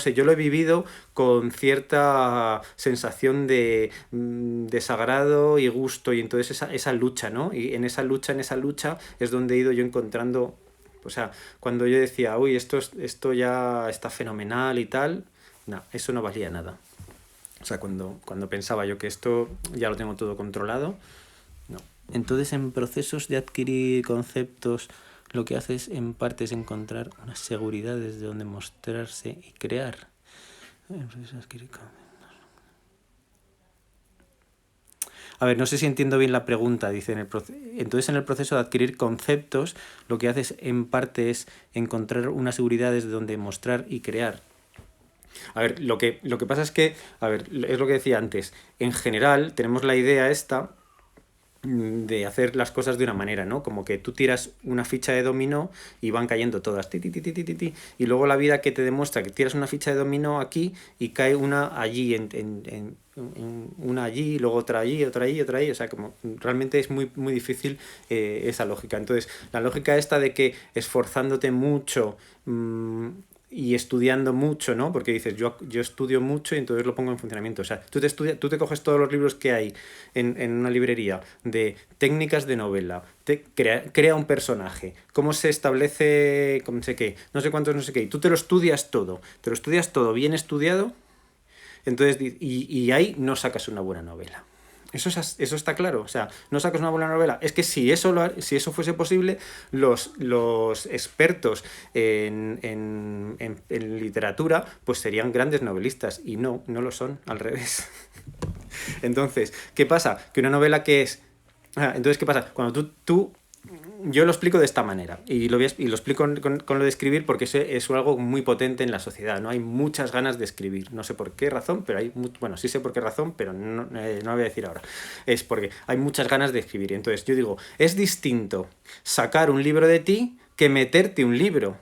sé, yo lo he vivido con cierta sensación de desagrado y gusto, y entonces esa lucha, ¿no? Y en esa lucha es donde he ido yo encontrando, o sea, cuando yo decía, uy, esto ya está fenomenal y tal, no, eso no valía nada. O sea, cuando pensaba yo que esto ya lo tengo todo controlado, no. Entonces, en procesos de adquirir conceptos, lo que haces en parte es encontrar unas seguridades de donde mostrarse y crear. A ver, no sé si entiendo bien la pregunta, dice. Entonces, en el proceso de adquirir conceptos, lo que haces en parte es encontrar unas seguridades de donde mostrar y crear. A ver, lo que pasa es que, a ver, es lo que decía antes, en general tenemos la idea esta de hacer las cosas de una manera, ¿no? Como que tú tiras una ficha de dominó y van cayendo todas, y luego la vida que te demuestra que tiras una ficha de dominó aquí y cae una allí, una allí, y luego otra allí, otra allí, otra allí, o sea, como realmente es muy, muy difícil esa lógica. Entonces, la lógica esta de que esforzándote mucho y estudiando mucho, ¿no? Porque dices, yo estudio mucho y entonces lo pongo en funcionamiento. O sea, tú te coges todos los libros que hay en una librería de técnicas de novela, crea un personaje, cómo se establece, no sé qué, no sé cuántos, no sé qué, y tú te lo estudias todo bien estudiado, entonces, y ahí no sacas una buena novela. Eso está claro, o sea, no sacas una buena novela. Es que si eso fuese posible, los expertos en literatura pues serían grandes novelistas, y no lo son, al revés. Entonces, ¿qué pasa? Que una novela que es... Entonces, ¿qué pasa? Cuando tú yo lo explico de esta manera, y lo explico con lo de escribir porque es algo muy potente en la sociedad, ¿no? Hay muchas ganas de escribir, no sé por qué razón, pero bueno, sí sé por qué razón, pero no lo voy a decir ahora. Es porque hay muchas ganas de escribir, y entonces yo digo, es distinto sacar un libro de ti que meterte un libro.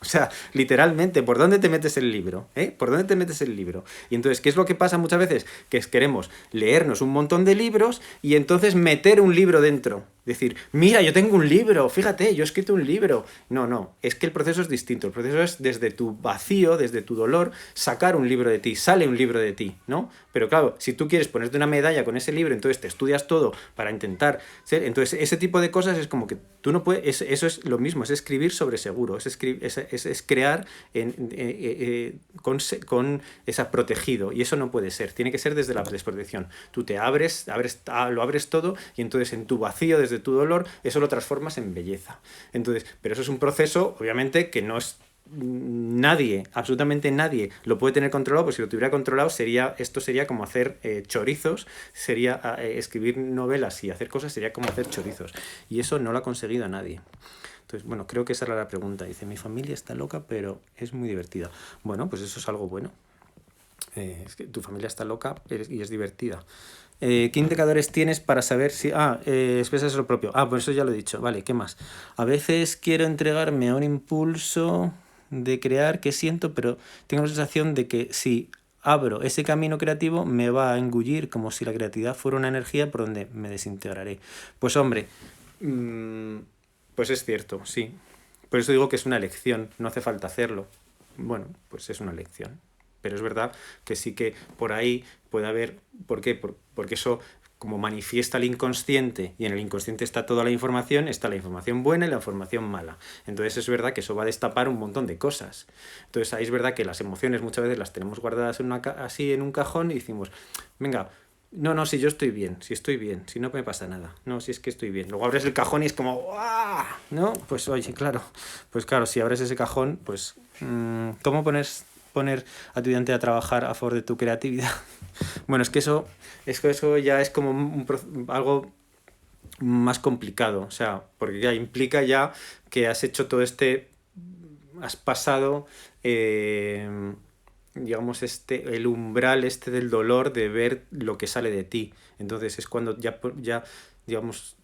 O sea, literalmente, ¿por dónde te metes el libro? ¿Por dónde te metes el libro? Y entonces, ¿qué es lo que pasa muchas veces? Que queremos leernos un montón de libros y entonces meter un libro dentro decir, mira, yo tengo un libro, fíjate, yo he escrito un libro. No, es que el proceso es distinto. El proceso es desde tu vacío, desde tu dolor, sacar un libro de ti, sale un libro de ti, ¿no? Pero claro, si tú quieres ponerte una medalla con ese libro, entonces te estudias todo para intentar ser... Entonces, ese tipo de cosas es como que tú no puedes... Eso es lo mismo, es escribir sobre seguro, es crear con esa protegido. Y eso no puede ser, tiene que ser desde la desprotección. Tú te lo abres todo y entonces en tu vacío, desde tu dolor, eso lo transformas en belleza. Entonces, pero eso es un proceso, obviamente, que no es... Nadie, absolutamente nadie lo puede tener controlado, pues si lo tuviera controlado esto sería como hacer chorizos, sería escribir novelas y hacer cosas sería como hacer chorizos, y eso no lo ha conseguido nadie. Entonces, bueno, creo que esa era la pregunta. Dice, mi familia está loca, pero es muy divertida. Bueno, pues eso es algo bueno. Es que tu familia está loca y es divertida. ¿Qué indicadores tienes para saber si... expresas lo propio? Pues eso ya lo he dicho. Vale, ¿qué más? A veces quiero entregarme a un impulso de crear que siento, pero tengo la sensación de que si abro ese camino creativo me va a engullir como si la creatividad fuera una energía por donde me desintegraré. Pues hombre, pues es cierto, sí. Por eso digo que es una elección, no hace falta hacerlo. Bueno, pues es una elección. Pero es verdad que sí que por ahí puede haber... ¿Por qué? Porque eso, como manifiesta el inconsciente, y en el inconsciente está toda la información buena y la información mala. Entonces es verdad que eso va a destapar un montón de cosas. Entonces ahí es verdad que las emociones muchas veces las tenemos guardadas así en un cajón y decimos, venga, no, si yo estoy bien, si no me pasa nada, no, si es que estoy bien. Luego abres el cajón y es como, ¡ah! ¿No? Pues oye, claro, si abres ese cajón, pues, ¿cómo poner a tu identidad a trabajar a favor de tu creatividad? Bueno, es que eso ya es como algo más complicado, o sea, porque ya implica ya que has hecho has pasado, digamos, el umbral del dolor de ver lo que sale de ti. Entonces es cuando ya digamos,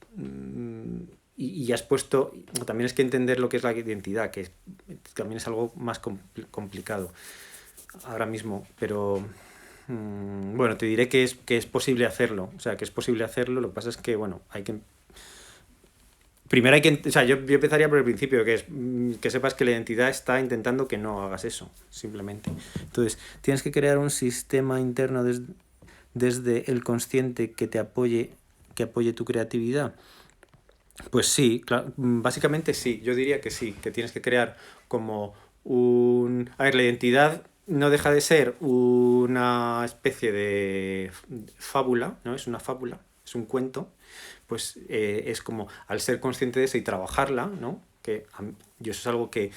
y has puesto... También es que entender lo que es la identidad, que también es algo más complicado ahora mismo, pero bueno, te diré que es posible hacerlo, o sea, que es posible hacerlo. Lo que pasa es que, bueno, primero o sea, yo empezaría por el principio, que es que sepas que la identidad está intentando que no hagas eso, simplemente. Entonces, tienes que crear un sistema interno desde el consciente que apoye tu creatividad. Pues sí, claro, básicamente sí, yo diría que sí, que tienes que crear como a ver, la identidad no deja de ser una especie de fábula, ¿no? Es una fábula, es un cuento, pues es como al ser consciente de eso y trabajarla, ¿no? Yo eso es algo que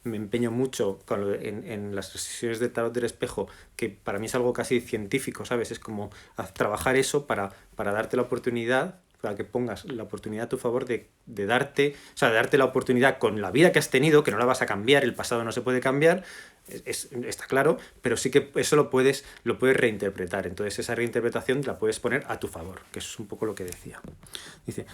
me empeño mucho en las sesiones de tarot del espejo, que para mí es algo casi científico, ¿sabes? Es como trabajar eso para darte la oportunidad, para que pongas la oportunidad a tu favor de darte la oportunidad con la vida que has tenido, que no la vas a cambiar, el pasado no se puede cambiar, está claro, pero sí que eso lo puedes reinterpretar. Entonces esa reinterpretación la puedes poner a tu favor, que eso es un poco lo que decía. Dice,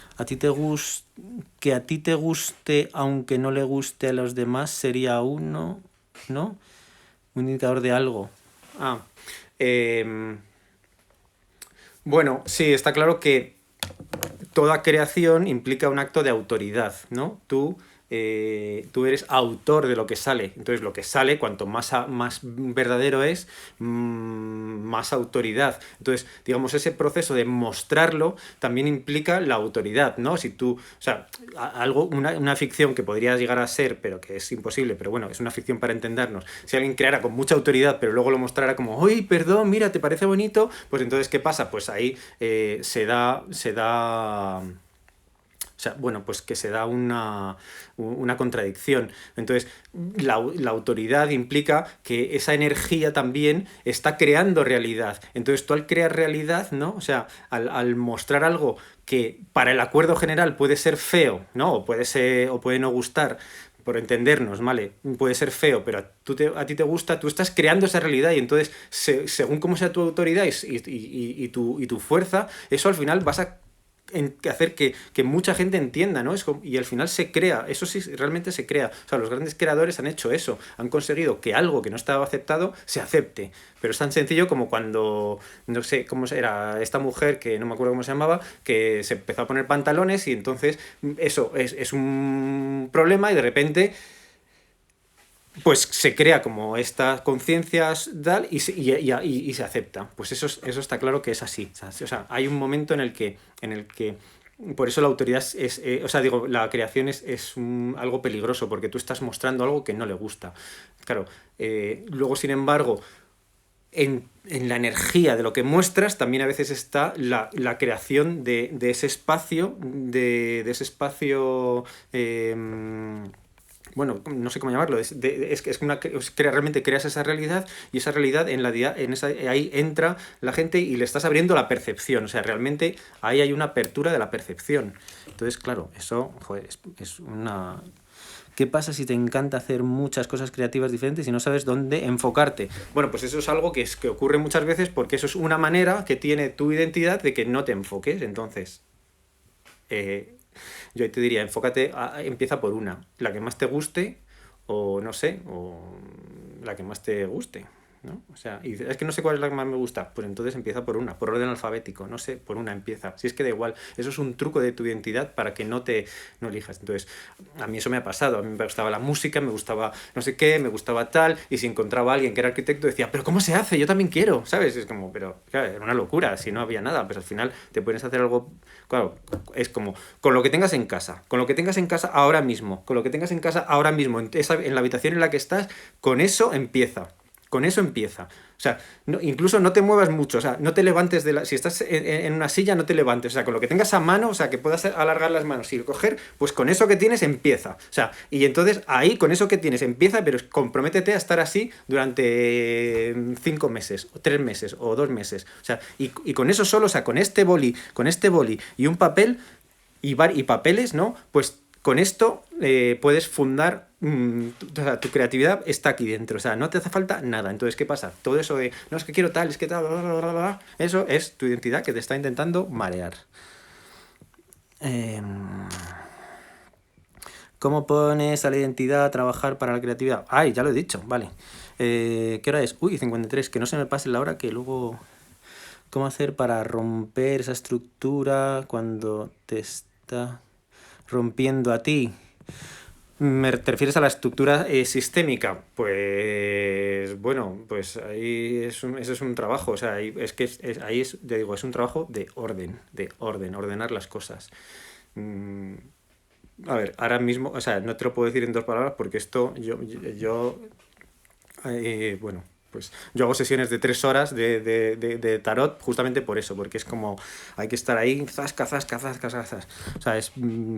que a ti te guste aunque no le guste a los demás sería uno, ¿no? Un indicador de algo. Bueno, sí, está claro que toda creación implica un acto de autoridad, ¿no? Tú eres autor de lo que sale. Entonces lo que sale, cuanto más verdadero es, más autoridad. Entonces, digamos, ese proceso de mostrarlo también implica la autoridad, ¿no? Si tú, o sea, una ficción que podría llegar a ser, pero que es imposible, pero bueno, es una ficción para entendernos. Si alguien creara con mucha autoridad, pero luego lo mostrara como, ¡uy, perdón, mira, ¿te parece bonito? Pues entonces, ¿qué pasa? Pues ahí se da... O sea, bueno, pues que se da una contradicción. Entonces, la autoridad implica que esa energía también está creando realidad. Entonces, tú al crear realidad, ¿no? O sea, al mostrar algo que para el acuerdo general puede ser feo, ¿no? O puede no gustar, por entendernos, ¿vale? Puede ser feo, pero a ti te gusta, tú estás creando esa realidad y entonces, según cómo sea tu autoridad y tu fuerza, eso al final vas a hacer que mucha gente entienda, ¿no? Y al final se crea, eso sí, realmente se crea. O sea, los grandes creadores han hecho eso, han conseguido que algo que no estaba aceptado se acepte. Pero es tan sencillo como cuando, no sé cómo era esta mujer, que no me acuerdo cómo se llamaba, que se empezó a poner pantalones y entonces eso es un problema y de repente pues se crea como estas conciencias tal y se acepta. Pues eso está claro que es así. O sea, hay un momento en el que por eso la autoridad o sea, digo, la creación es algo peligroso, porque tú estás mostrando algo que no le gusta. Claro, luego, sin embargo, en la energía de lo que muestras también a veces está la creación de ese espacio, de ese espacio... bueno, no sé cómo llamarlo, es que realmente creas esa realidad y esa realidad ahí entra la gente y le estás abriendo la percepción, o sea, realmente ahí hay una apertura de la percepción. Entonces, claro, eso joder, es una... ¿Qué pasa si te encanta hacer muchas cosas creativas diferentes y no sabes dónde enfocarte? Bueno, pues eso es algo que ocurre muchas veces, porque eso es una manera que tiene tu identidad de que no te enfoques. Entonces, yo ahí te diría, empieza por una, la que más te guste, o no sé, o la que más te guste, ¿no? O sea, y es que no sé cuál es la que más me gusta, pues entonces empieza por una, por orden alfabético, no sé, por una empieza. Si es que da igual, eso es un truco de tu identidad para que no elijas. Entonces, a mí eso me ha pasado, a mí me gustaba la música, me gustaba no sé qué, me gustaba tal, y si encontraba a alguien que era arquitecto decía, pero ¿cómo se hace? Yo también quiero, ¿sabes? Es como, pero claro, era una locura, si no había nada, pues al final te pones a hacer algo, claro, es como, con lo que tengas en casa, ahora mismo, en la habitación en la que estás, con eso empieza. Con eso empieza. O sea, incluso no te muevas mucho, o sea, no te levantes si estás en una silla, no te levantes. O sea, con lo que tengas a mano, o sea, que puedas alargar las manos y coger, pues con eso que tienes empieza. O sea, y entonces ahí, con eso que tienes empieza, pero comprométete a estar así durante 5 meses, o 3 meses, o 2 meses. O sea, y con eso solo, o sea, con este boli y un papel y papeles, ¿no? Pues con esto puedes fundar, o sea, tu creatividad está aquí dentro, o sea, no te hace falta nada. Entonces, ¿qué pasa? Todo eso de, no, es que quiero tal, es que tal, bla, bla, bla, bla, eso es tu identidad que te está intentando marear. ¿Cómo pones a la identidad a trabajar para la creatividad? Ay, ya lo he dicho, vale. ¿Qué hora es? Uy, 53, que no se me pase la hora, que luego... ¿Cómo hacer para romper esa estructura cuando te está rompiendo a ti? ¿Te refieres a la estructura sistémica? Pues bueno, pues ahí ese es un trabajo, o sea, ahí te digo, es un trabajo de ordenar las cosas. A ver, ahora mismo, o sea, no te lo puedo decir en 2 palabras porque esto bueno, pues yo hago sesiones de 3 horas de tarot justamente por eso, porque es como hay que estar ahí, zasca, zasca, zasca, zasca. O sea, es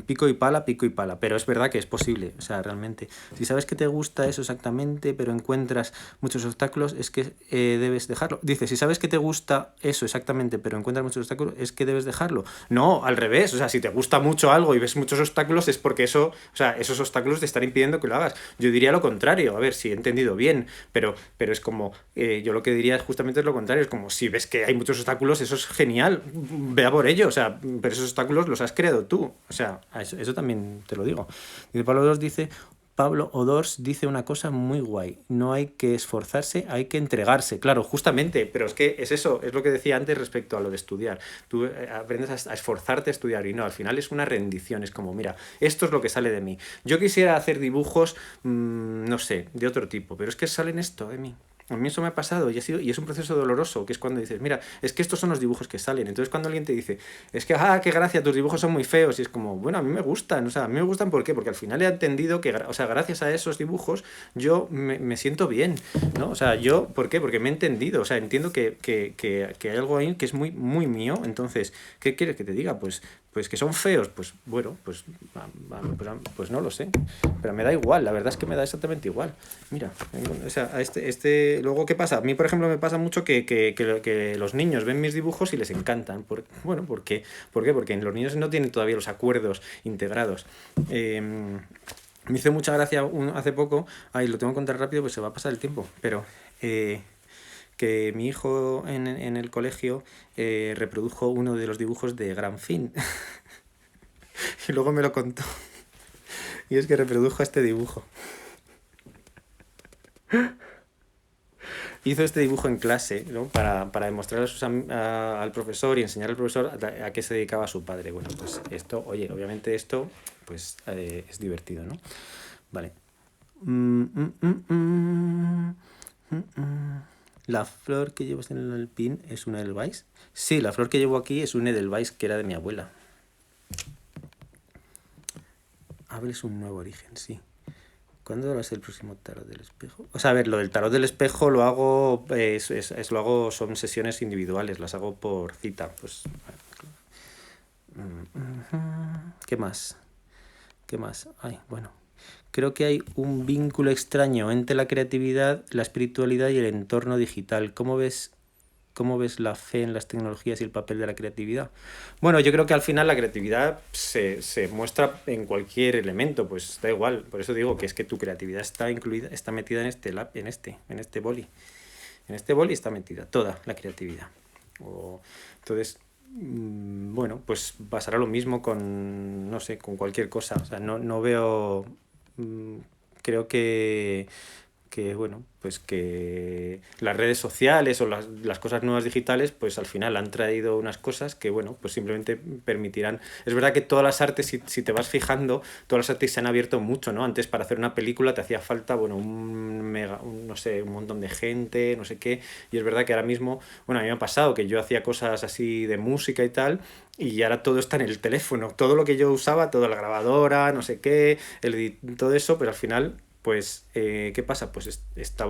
pico y pala, pero es verdad que es posible, o sea, realmente. Si sabes que te gusta eso exactamente, pero encuentras muchos obstáculos, es que debes dejarlo. Dice, si sabes que te gusta eso exactamente, pero encuentras muchos obstáculos, es que debes dejarlo. No, al revés, o sea, si te gusta mucho algo y ves muchos obstáculos, es porque o sea, esos obstáculos te están impidiendo que lo hagas. Yo diría lo contrario, a ver si he entendido bien, pero es como, yo lo que diría es justamente lo contrario, es como, si ves que hay muchos obstáculos, eso es genial, vea por ello, o sea, pero esos obstáculos los has creado tú, o sea, eso también te lo digo. Y Pablo Odors dice una cosa muy guay, no hay que esforzarse, hay que entregarse, claro, justamente, pero es que es eso, es lo que decía antes respecto a lo de estudiar, tú aprendes a esforzarte a estudiar y no, al final es una rendición, es como, mira, esto es lo que sale de mí, yo quisiera hacer dibujos, no sé, de otro tipo, pero es que salen esto de mí. A mí eso me ha pasado y es un proceso doloroso, que es cuando dices, mira, es que estos son los dibujos que salen. Entonces cuando alguien te dice, es que, qué gracia, tus dibujos son muy feos, y es como, bueno, a mí me gustan, o sea, a mí me gustan ¿por qué? Porque al final he entendido que, o sea, gracias a esos dibujos yo me siento bien, ¿no? O sea, ¿por qué? Porque me he entendido, o sea, entiendo que hay algo ahí que es muy, muy mío, entonces, ¿qué quieres que te diga? Pues que son feos, pues bueno, pues no lo sé, pero me da igual, la verdad es que me da exactamente igual. Mira, o sea, luego, ¿qué pasa? A mí, por ejemplo, me pasa mucho que los niños ven mis dibujos y les encantan. ¿Por qué? Porque los niños no tienen todavía los acuerdos integrados. Me hizo mucha gracia hace poco, lo tengo que contar rápido, pues se va a pasar el tiempo, pero que mi hijo en el colegio reprodujo uno de los dibujos de Gran Fin. Y luego me lo contó. Y es que reprodujo este dibujo. Hizo este dibujo en clase, ¿no? Para demostrar al profesor y enseñar al profesor a qué se dedicaba su padre. Bueno, pues esto, oye, obviamente esto pues es divertido, ¿no? Vale. ¿La flor que llevas en el pin es una Edelweiss? Sí, la flor que llevo aquí es una Edelweiss que era de mi abuela. Abres un nuevo origen, sí. ¿Cuándo va a ser el próximo tarot del espejo? O sea, a ver, lo del tarot del espejo lo hago, son sesiones individuales, las hago por cita. Pues, ¿qué más? ¿Qué más? Ay, bueno. Creo que hay un vínculo extraño entre la creatividad, la espiritualidad y el entorno digital. ¿Cómo ves la fe en las tecnologías y el papel de la creatividad? Bueno, yo creo que al final la creatividad se muestra en cualquier elemento, pues da igual. Por eso digo que es que tu creatividad está incluida, está metida en este boli. En este boli está metida toda la creatividad. Entonces, bueno, pues pasará lo mismo con, no sé, con cualquier cosa. O sea, no veo... creo bueno, pues que las redes sociales o las cosas nuevas digitales, pues al final han traído unas cosas que, bueno, pues simplemente permitirán... Es verdad que todas las artes, si te vas fijando, todas las artes se han abierto mucho, ¿no? Antes para hacer una película te hacía falta, bueno, no sé, un montón de gente, no sé qué, y es verdad que ahora mismo, bueno, a mí me ha pasado que yo hacía cosas así de música y tal, y ahora todo está en el teléfono, todo lo que yo usaba, toda la grabadora, no sé qué, todo eso, pero al final... Pues, ¿qué pasa? Pues está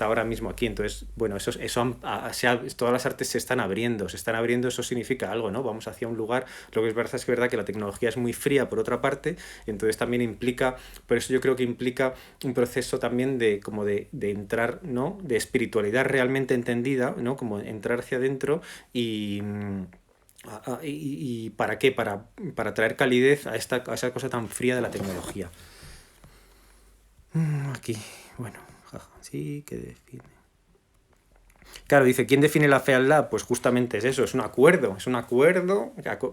ahora mismo aquí. Entonces, bueno, todas las artes se están abriendo, eso significa algo, ¿no? Vamos hacia un lugar. Lo que es verdad que la tecnología es muy fría por otra parte, entonces también implica, por eso yo creo que implica un proceso también de entrar, ¿no? De espiritualidad realmente entendida, ¿no? Como entrar hacia adentro y... ¿Y para qué? Para traer calidez a esa cosa tan fría de la tecnología. Aquí, bueno, jaja, sí, que define. Claro, dice, ¿quién define la fealdad? Pues justamente es eso, es un acuerdo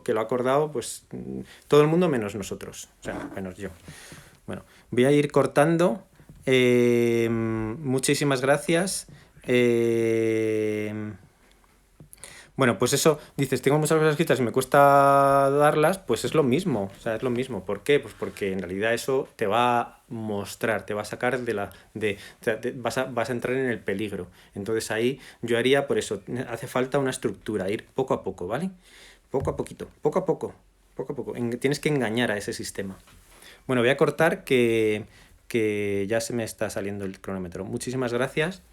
que lo ha acordado pues todo el mundo menos nosotros, o sea, menos yo. Bueno, voy a ir cortando. Muchísimas gracias. Bueno, pues eso, dices, tengo muchas cosas escritas y me cuesta darlas, pues es lo mismo, o sea, es lo mismo. ¿Por qué? Pues porque en realidad eso te va a mostrar, te va a sacar vas a entrar en el peligro. Entonces ahí yo haría, por eso, hace falta una estructura, ir poco a poco, ¿vale? Poco a poquito, poco a poco, poco a poco. Tienes que engañar a ese sistema. Bueno, voy a cortar que ya se me está saliendo el cronómetro. Muchísimas gracias.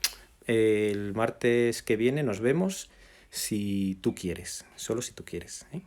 El martes que viene nos vemos. Si tú quieres, solo si tú quieres, ¿eh?